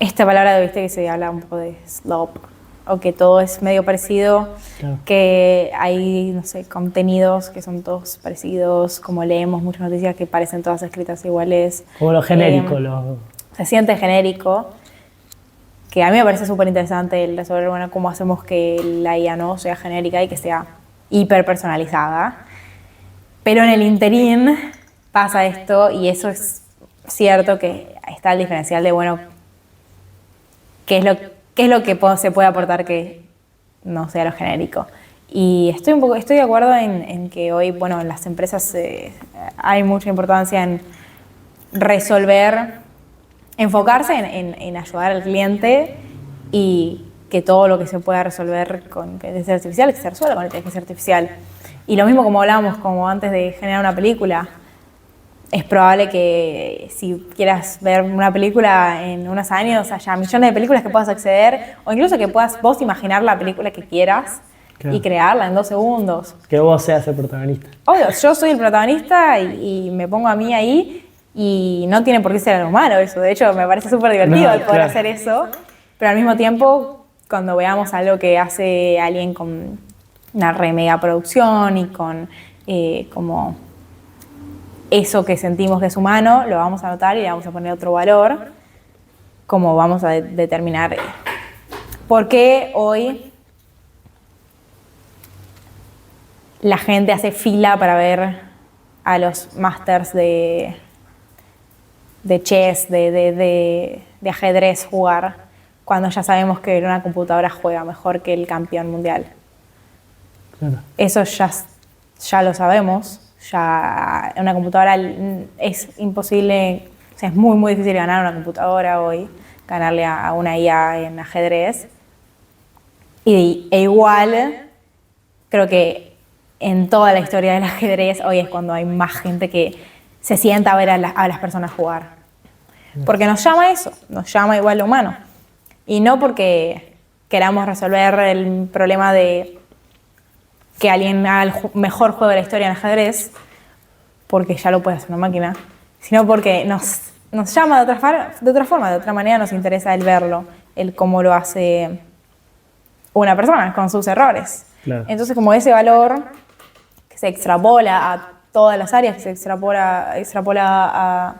esta palabra, viste, que se habla un poco de slop, o que todo es medio parecido, Claro. que hay, no sé, contenidos que son todos parecidos, como leemos muchas noticias que parecen todas escritas iguales. Como lo genérico. Se siente genérico, que a mí me parece súper interesante el resolver, bueno, cómo hacemos que la IA no sea genérica y que sea hiper personalizada. Pero en el interín pasa esto, y eso es cierto, que está el diferencial de, bueno, qué es lo que se puede aportar que no sea lo genérico. Y estoy de acuerdo en que hoy, bueno, en las empresas hay mucha importancia en resolver, enfocarse en ayudar al cliente, y que todo lo que se pueda resolver con inteligencia artificial, que se resuelva con inteligencia artificial. Y lo mismo como hablábamos, como antes de generar una película, es probable que si quieras ver una película en unos años haya millones de películas que puedas acceder, o incluso que puedas vos imaginar la película que quieras, Claro. y crearla en 2 segundos. Que vos seas el protagonista. Obvio, yo soy el protagonista y me pongo a mí ahí, y no tiene por qué ser algo malo eso. De hecho, me parece súper divertido el poder hacer eso, pero al mismo tiempo, cuando veamos algo que hace alguien con una mega producción y con como eso que sentimos que es humano, lo vamos a notar y le vamos a poner otro valor, como vamos a determinar por qué hoy la gente hace fila para ver a los masters de chess, de ajedrez jugar, cuando ya sabemos que una computadora juega mejor que el campeón mundial. Claro. Eso ya lo sabemos. Ya una computadora es imposible, o sea, es muy, muy difícil ganar a una computadora hoy, ganarle a una IA en ajedrez. E igual, creo que en toda la historia del ajedrez, hoy es cuando hay más gente que se sienta a ver a las personas jugar. Porque nos llama eso, nos llama igual lo humano. Y no porque queramos resolver el problema de que alguien haga el mejor juego de la historia en ajedrez, porque ya lo puede hacer una máquina, sino porque nos llama de otra forma, de otra manera nos interesa el verlo, el cómo lo hace una persona con sus errores. Claro. Entonces, como ese valor que se extrapola a todas las áreas, que se extrapola a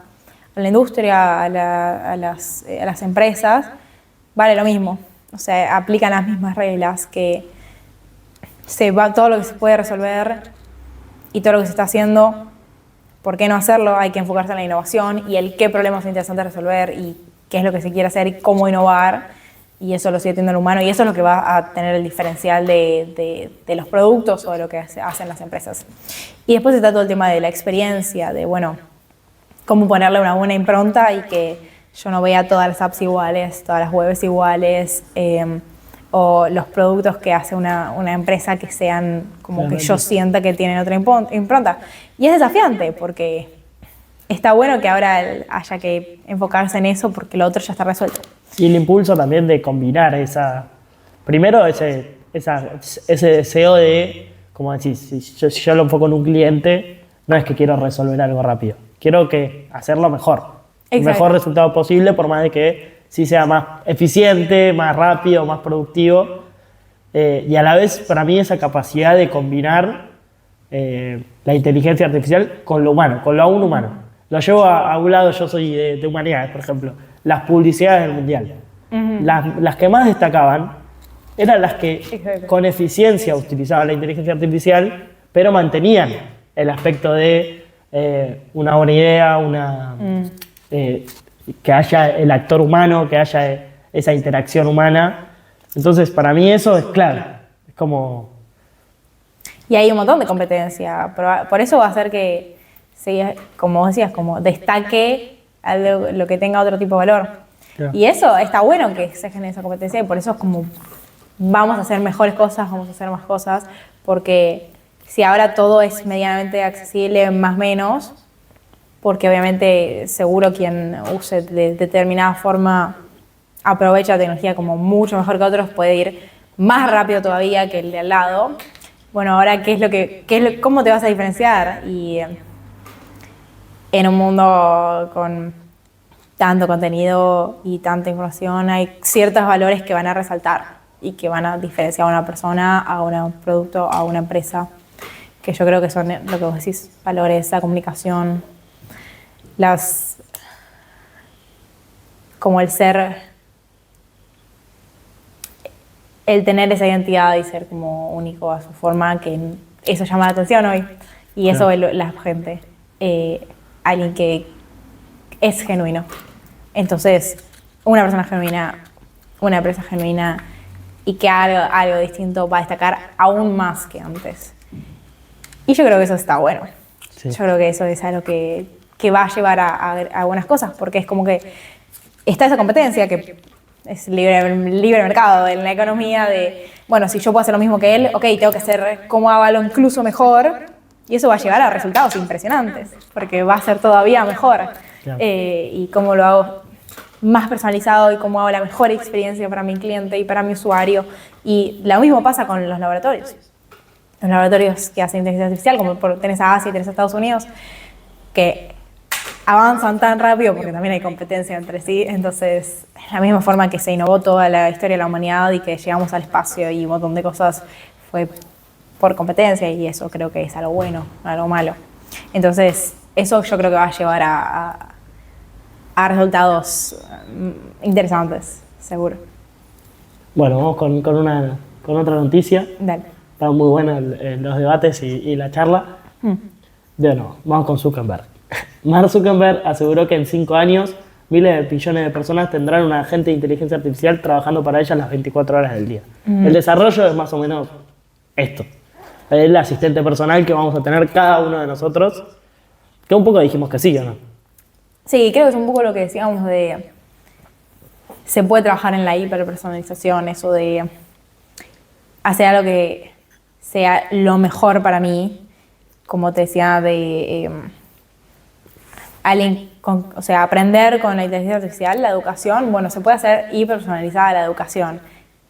la industria, a las empresas, vale lo mismo. O sea, aplican las mismas reglas, que todo lo que se puede resolver y todo lo que se está haciendo, ¿por qué no hacerlo? Hay que enfocarse en la innovación y el qué problemas es interesante resolver y qué es lo que se quiere hacer y cómo innovar. Y eso lo sigue teniendo el humano, y eso es lo que va a tener el diferencial de los productos o de lo que hacen las empresas. Y después está todo el tema de la experiencia, de, bueno, cómo ponerle una buena impronta y que yo no vea todas las apps iguales, todas las webs iguales, o los productos que hace una empresa que sean como que yo sienta que tienen otra impronta. Y es desafiante, porque está bueno que ahora haya que enfocarse en eso, porque lo otro ya está resuelto. Y el impulso también de combinar primero ese ese deseo de, como decís, si yo lo enfoco en un cliente, no es que quiero resolver algo rápido, quiero hacerlo mejor, el mejor resultado posible, por más de que sí sea más eficiente, más rápido, más productivo, y a la vez para mí esa capacidad de combinar la inteligencia artificial con lo humano, con lo aún humano. Lo llevo a un lado, yo soy de humanidades, por ejemplo, las publicidades del Mundial. Las que más destacaban eran las que con eficiencia utilizaban la inteligencia artificial, pero mantenían el aspecto de una buena idea, que haya el actor humano, que haya esa interacción humana. Entonces, para mí eso es clave. Es como... Y hay un montón de competencia. Por eso va a hacer que, como decías, como destaque algo, lo que tenga otro tipo de valor. Claro. Y eso está bueno que se genere esa competencia, y por eso es como vamos a hacer mejores cosas, vamos a hacer más cosas, porque si ahora todo es medianamente accesible, más o menos, porque obviamente seguro quien use de determinada forma aprovecha la tecnología como mucho mejor que otros, puede ir más rápido todavía que el de al lado. Bueno, ahora, ¿cómo te vas a diferenciar? Y en un mundo con tanto contenido y tanta información, hay ciertos valores que van a resaltar y que van a diferenciar a una persona, a un producto, a una empresa, que yo creo que son lo que vos decís, valores, la comunicación, como el tener esa identidad y ser como único a su forma, que eso llama la atención hoy. Y eso ve la gente. Alguien que es genuino. Entonces, una persona genuina, una empresa genuina, y que haga algo distinto va a destacar aún más que antes. Y yo creo que eso está bueno. Sí. Yo creo que eso es algo que va a llevar a buenas cosas, porque es como que está esa competencia que es libre mercado en la economía de, bueno, si yo puedo hacer lo mismo que él, ok, tengo que hacer cómo hago incluso mejor, y eso va a llevar a resultados impresionantes, porque va a ser todavía mejor. Claro. Y cómo lo hago más personalizado y cómo hago la mejor experiencia para mi cliente y para mi usuario. Y lo mismo pasa con los laboratorios. Los laboratorios que hacen inteligencia artificial, como tenés a Asia y tenés a Estados Unidos, que avanzan tan rápido porque también hay competencia entre sí. Entonces, de la misma forma que se innovó toda la historia de la humanidad y que llegamos al espacio y un montón de cosas fue por competencia, y eso creo que es algo bueno, algo malo. Entonces, eso yo creo que va a llevar a resultados interesantes, seguro. Bueno, vamos con otra noticia. Dale. Estaban muy buenos los debates y la charla. Bueno, vamos con Zuckerberg. Mark Zuckerberg aseguró que en 5 años miles de billones de personas tendrán un agente de inteligencia artificial trabajando para ellas las 24 horas del día. El desarrollo es más o menos esto. El asistente personal que vamos a tener cada uno de nosotros, que un poco dijimos que sí, ¿o no? Sí, creo que es un poco lo que decíamos de... Se puede trabajar en la hiperpersonalización, eso de hacer algo que sea lo mejor para mí, como te decía, de aprender con la inteligencia artificial, la educación. Bueno, se puede hacer hiperpersonalizada la educación.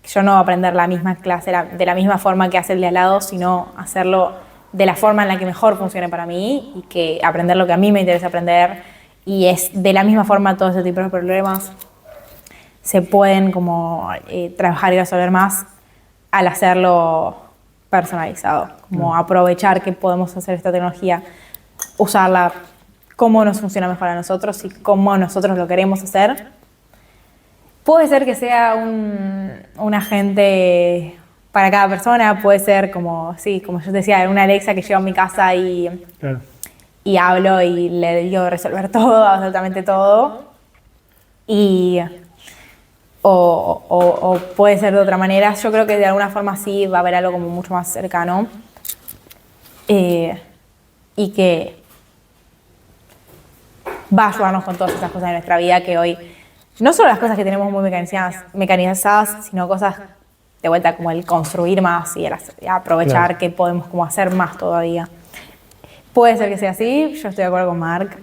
Yo no voy a aprender la misma clase de la misma forma que hace el de al lado, sino hacerlo de la forma en la que mejor funcione para mí, y que aprender lo que a mí me interesa aprender. Y es de la misma forma todo ese tipo de problemas se pueden como trabajar y resolver más al hacerlo personalizado, como aprovechar que podemos hacer esta tecnología, usarla cómo nos funciona mejor a nosotros y cómo nosotros lo queremos hacer. Puede ser que sea un agente para cada persona, puede ser como yo decía, una Alexa que llevo a mi casa y hablo y le digo resolver todo, absolutamente todo. O puede ser de otra manera. Yo creo que de alguna forma sí va a haber algo como mucho más cercano. Y que va a ayudarnos con todas esas cosas de nuestra vida que hoy, no solo las cosas que tenemos muy mecanizadas, sino cosas de vuelta como el construir más y el aprovechar que podemos como hacer más todavía. Puede ser que sea así, yo estoy de acuerdo con Mark.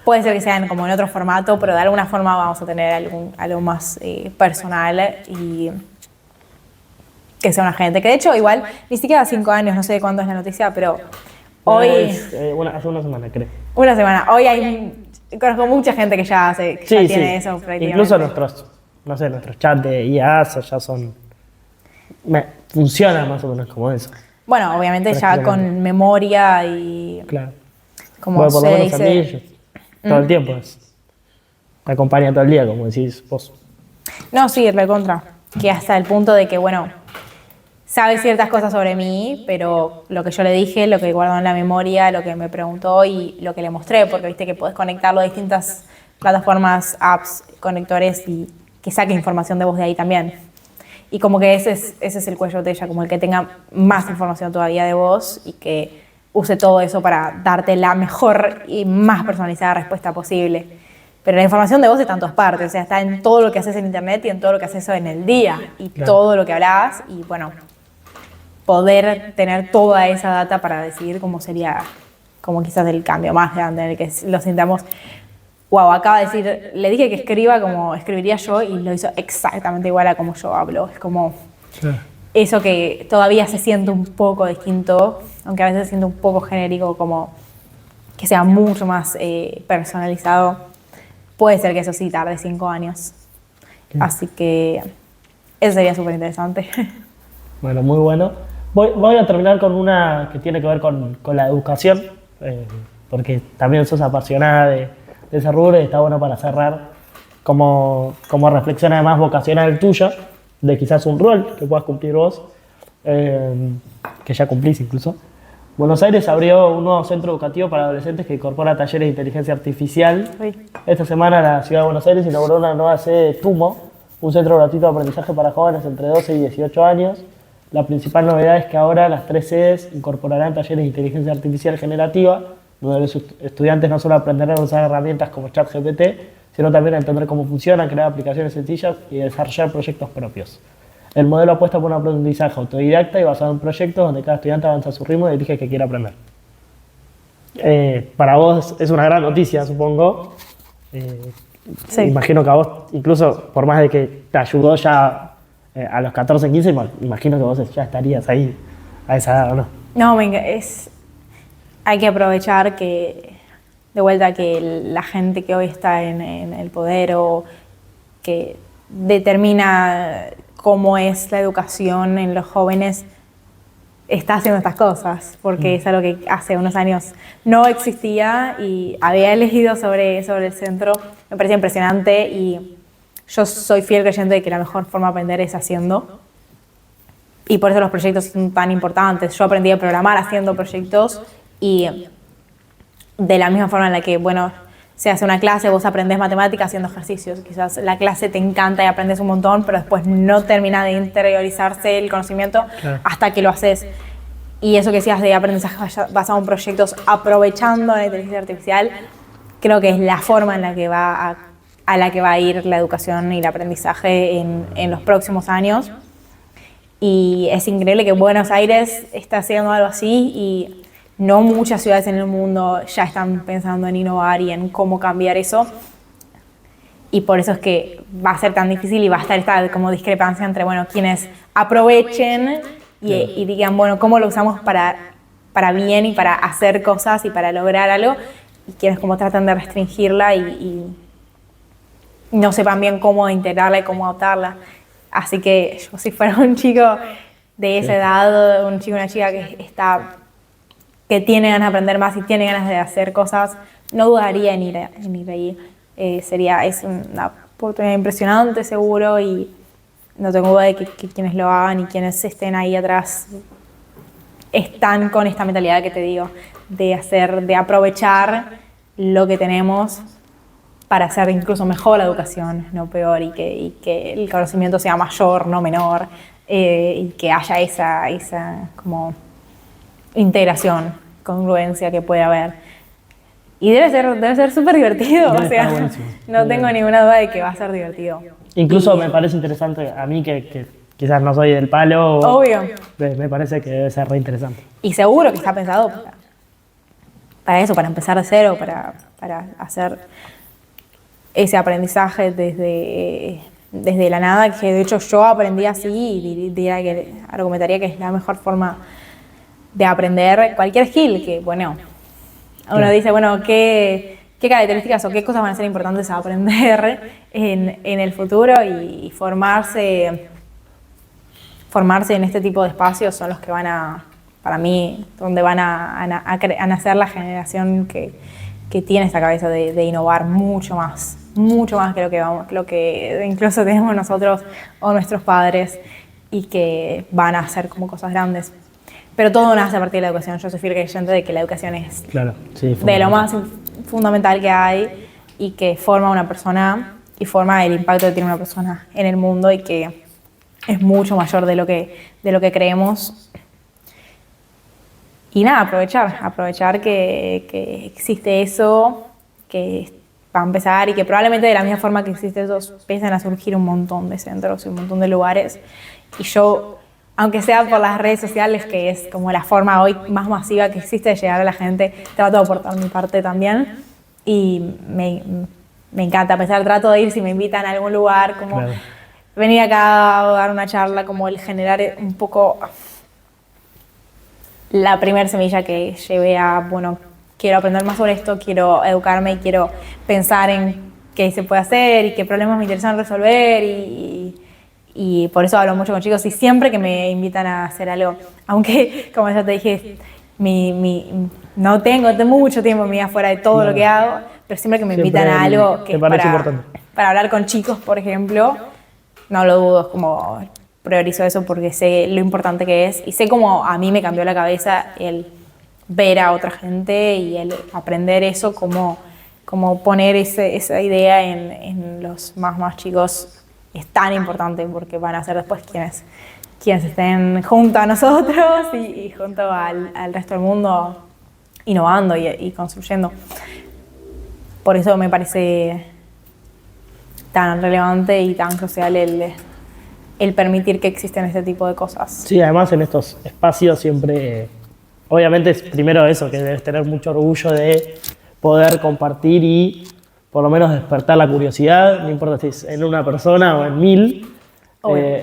Puede ser que sean como en otro formato, pero de alguna forma vamos a tener algo más personal que sea un agente. Que de hecho, igual, ni siquiera 5 años, no sé cuándo es la noticia, pero hoy... hace una semana, creo. Una semana. Conozco mucha gente que ya tiene eso prácticamente. Incluso nuestros chats de IAS ya son... funcionan más o menos como eso. Bueno, obviamente ya con memoria y... Claro. Como bueno, por lo se menos a dice... mí, todo el tiempo te acompaña todo el día, como decís vos. No, sí, recontra. Que hasta el punto de que, bueno, sabe ciertas cosas sobre mí, pero lo que yo le dije, lo que guardó en la memoria, lo que me preguntó y lo que le mostré, porque viste que podés conectarlo a distintas plataformas, apps, conectores y que saque información de vos de ahí también. Y como que ese es el cuello de ella, como el que tenga más información todavía de vos y que use todo eso para darte la mejor y más personalizada respuesta posible. Pero la información de vos está en todas partes, o sea, está en todo lo que haces en internet y en todo lo que haces en el día y todo lo que hablas y bueno, poder tener toda esa data para decidir cómo sería, como quizás el cambio más grande en el que lo sintamos. Wow, acaba de decir, le dije que escriba como escribiría yo y lo hizo exactamente igual a como yo hablo. Es como eso que todavía se siente un poco distinto, aunque a veces se siente un poco genérico, como que sea mucho más personalizado. Puede ser que eso sí tarde 5 años. Así que eso sería súper interesante. Bueno, muy bueno. Voy a terminar con una que tiene que ver con la educación, porque también sos apasionada de ese rubro y está bueno para cerrar como reflexión además vocacional tuya, de quizás un rol que puedas cumplir vos, que ya cumplís incluso. Buenos Aires abrió un nuevo centro educativo para adolescentes que incorpora talleres de inteligencia artificial. Esta semana la Ciudad de Buenos Aires inauguró una nueva sede de TUMO, un centro gratuito de aprendizaje para jóvenes entre 12 y 18 años. La principal novedad es que ahora las 3 sedes incorporarán talleres de inteligencia artificial generativa, donde los estudiantes no solo aprenderán a usar herramientas como ChatGPT, sino también a entender cómo funcionan, crear aplicaciones sencillas y desarrollar proyectos propios. El modelo apuesta por un aprendizaje autodidacta y basado en proyectos donde cada estudiante avanza a su ritmo y elige qué quiere aprender. Para vos es una gran noticia, supongo. Sí. Imagino que a vos, incluso por más de que te ayudó ya a los 14, 15, imagino que vos ya estarías ahí a esa edad, ¿o no? No, hay que aprovechar que, de vuelta, que la gente que hoy está en el poder o que determina cómo es la educación en los jóvenes está haciendo estas cosas, porque es algo que hace unos años no existía y había leído sobre el centro, me parecía impresionante y yo soy fiel creyente de que la mejor forma de aprender es haciendo y por eso los proyectos son tan importantes. Yo aprendí a programar haciendo proyectos y de la misma forma en la que, bueno, se hace una clase, vos aprendés matemáticas haciendo ejercicios. Quizás la clase te encanta y aprendes un montón, pero después no termina de interiorizarse el conocimiento hasta que lo haces. Y eso que decías de aprendizaje basado en proyectos, aprovechando la inteligencia artificial, creo que es la forma en la que va a la que va a ir la educación y el aprendizaje en los próximos años. Y es increíble que Buenos Aires está haciendo algo así y no muchas ciudades en el mundo ya están pensando en innovar y en cómo cambiar eso. Y por eso es que va a ser tan difícil y va a estar esta como discrepancia entre, bueno, quienes aprovechen y digan, bueno, cómo lo usamos para bien y para hacer cosas y para lograr algo, y quienes como tratan de restringirla y no sepan bien cómo integrarla y cómo adoptarla. Así que yo, si fuera un chico de esa edad, un chico, una chica que tiene ganas de aprender más y tiene ganas de hacer cosas, no dudaría en ir ahí. Es una oportunidad impresionante, seguro, y no tengo duda de que quienes lo hagan y quienes estén ahí atrás están con esta mentalidad que te digo, de aprovechar lo que tenemos para hacer incluso mejor la educación, no peor, y que el conocimiento sea mayor, no menor, y que haya esa como integración, congruencia que puede haber. Y debe ser súper divertido, o sea, no tengo ninguna duda de que va a ser divertido. Incluso me parece interesante, a mí que quizás no soy del palo, obvio, me parece que debe ser re interesante. Y seguro que está pensado para eso, para empezar de cero, para hacer ese aprendizaje desde desde la nada, que de hecho yo aprendí así y argumentaría que es la mejor forma de aprender cualquier skill, que bueno, uno dice, bueno, ¿qué características o qué cosas van a ser importantes a aprender en el futuro? Y formarse en este tipo de espacios son los que van a, para mí, donde van a nacer la generación que tiene esta cabeza de innovar mucho más que lo que incluso tenemos nosotros o nuestros padres, y que van a hacer como cosas grandes. Pero todo nace a partir de la educación. Yo soy fiel creyente de que la educación es Claro, sí, de lo más fundamental que hay, y que forma una persona y forma el impacto que tiene una persona en el mundo, y que es mucho mayor de lo que creemos. Y nada, aprovechar que existe eso, que va a empezar, y que probablemente de la misma forma que existe eso empiezan a surgir un montón de centros y un montón de lugares. Y yo, aunque sea por las redes sociales, que es como la forma hoy más masiva que existe de llegar a la gente, trato de aportar mi parte también. Y me encanta, a pesar, trato de ir si me invitan a algún lugar, como Claro. venir acá a dar una charla, como el generar un poco la primera semilla que lleve a, bueno, quiero aprender más sobre esto, quiero educarme y quiero pensar en qué se puede hacer y qué problemas me interesan resolver, y por eso hablo mucho con chicos, y siempre que me invitan a hacer algo, aunque como ya te dije, no tengo mucho tiempo en mi vida fuera de todo lo que hago, pero siempre que me invitan a algo que me parece importante. para hablar con chicos, por ejemplo, no lo dudo, es como priorizo eso porque sé lo importante que es, y sé cómo a mí me cambió la cabeza el ver a otra gente y el aprender eso, como poner esa idea en los más chicos es tan importante, porque van a ser después quienes estén junto a nosotros y junto al resto del mundo innovando y construyendo. Por eso me parece tan relevante y tan crucial el permitir que existen este tipo de cosas. Sí, además en estos espacios siempre, obviamente es primero eso, que debes tener mucho orgullo de poder compartir y por lo menos despertar la curiosidad, no importa si es en una persona o en 1000,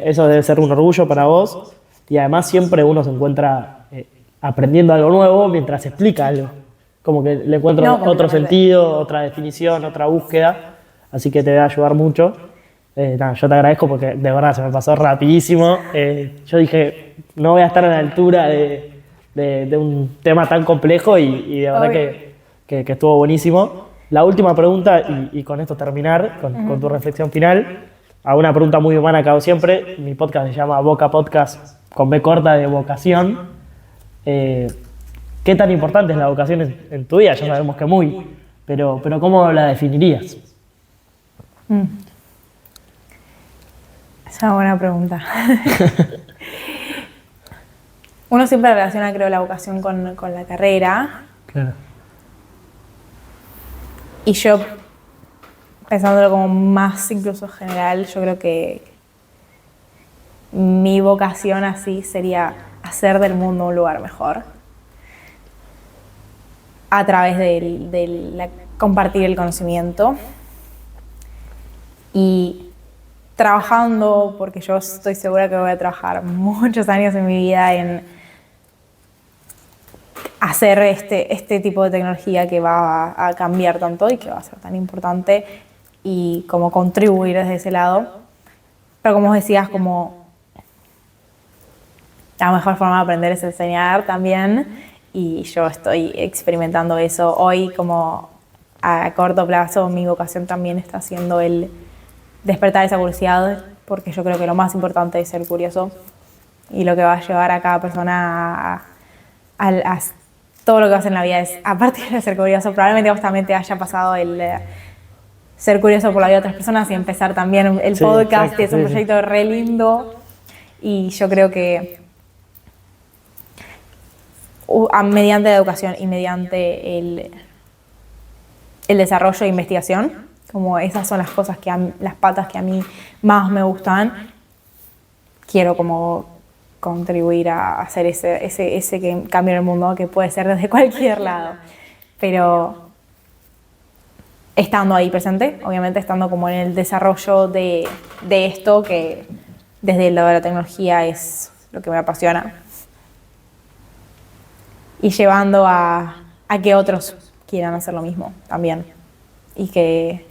eso debe ser un orgullo para vos, y además siempre uno se encuentra aprendiendo algo nuevo mientras explica algo, como que le encuentra otro sentido, otra definición, otra búsqueda, así que te va a ayudar mucho. Nada, yo te agradezco porque de verdad se me pasó rapidísimo. Yo dije, no voy a estar a la altura de un tema tan complejo, y de verdad que estuvo buenísimo. La última pregunta, y con esto terminar, con tu reflexión final, a una pregunta muy humana que hago siempre. Mi podcast se llama Voca Podcast, con B corta, de vocación. ¿Qué tan importante es la vocación en tu vida? Ya sabemos que muy, pero ¿cómo la definirías? Es una buena pregunta. Uno siempre relaciona, creo, la vocación con la carrera. Claro. Y yo, pensándolo como más incluso general, yo creo que mi vocación así sería hacer del mundo un lugar mejor a través de compartir el conocimiento y trabajando, porque yo estoy segura que voy a trabajar muchos años en mi vida en hacer este tipo de tecnología que va a cambiar tanto y que va a ser tan importante, y como contribuir desde ese lado. Pero como decías, como la mejor forma de aprender es enseñar también, y yo estoy experimentando eso hoy. Como a corto plazo mi vocación también está siendo el despertar esa curiosidad, porque yo creo que lo más importante es ser curioso, y lo que va a llevar a cada persona a todo lo que vas a hacer en la vida es, aparte de ser curioso, probablemente vos también te haya pasado el ser curioso por la vida de otras personas y empezar también el podcast, que es un proyecto re lindo, y yo creo que mediante la educación y mediante el desarrollo e investigación, como esas son las cosas las patas que a mí más me gustan, quiero como contribuir a hacer ese cambio en el mundo, que puede ser desde cualquier lado. Pero estando ahí presente, obviamente estando como en el desarrollo de esto que desde el lado de la tecnología es lo que me apasiona. Y llevando a que otros quieran hacer lo mismo también. Y que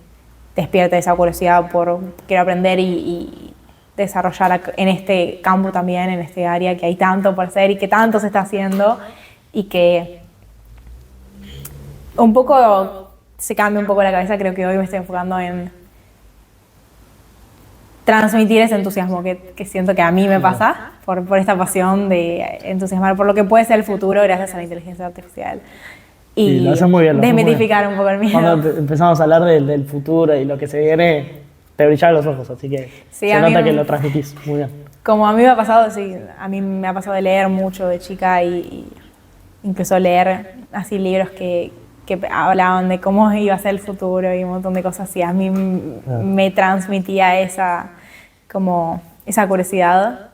despierte esa curiosidad por quiero aprender y desarrollar en este campo también, en este área que hay tanto por hacer y que tanto se está haciendo y que un poco se cambia un poco la cabeza. Creo que hoy me estoy enfocando en transmitir ese entusiasmo que siento que a mí me pasa por esta pasión de entusiasmar por lo que puede ser el futuro gracias a la inteligencia artificial. Y lo haces muy bien, desmitificar un poco el miedo. Cuando empezamos a hablar del futuro y lo que se viene, te brillaban los ojos, así que sí, se nota que lo transmitís muy bien. Como a mí me ha pasado, sí, a mí me ha pasado de leer mucho de chica y incluso leer así libros que hablaban de cómo iba a ser el futuro y un montón de cosas así. A mí me transmitía esa curiosidad.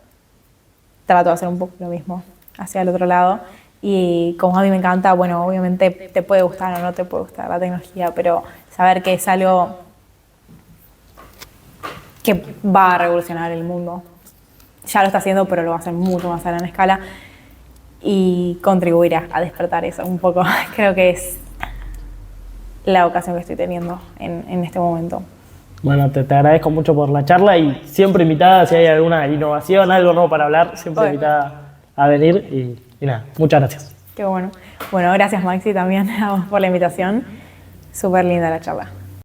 Trato de hacer un poco lo mismo hacia el otro lado. Y como a mí me encanta, bueno, obviamente te puede gustar o no te puede gustar la tecnología, pero saber que es algo que va a revolucionar el mundo. Ya lo está haciendo, pero lo va a hacer mucho más a gran escala y contribuir a despertar eso un poco. Creo que es la ocasión que estoy teniendo en este momento. Bueno, te agradezco mucho por la charla y siempre invitada, si hay alguna innovación, algo nuevo para hablar, siempre invitada a venir y nada, muchas gracias. Qué bueno. Bueno, gracias Maxi también a vos por la invitación. Súper linda la charla.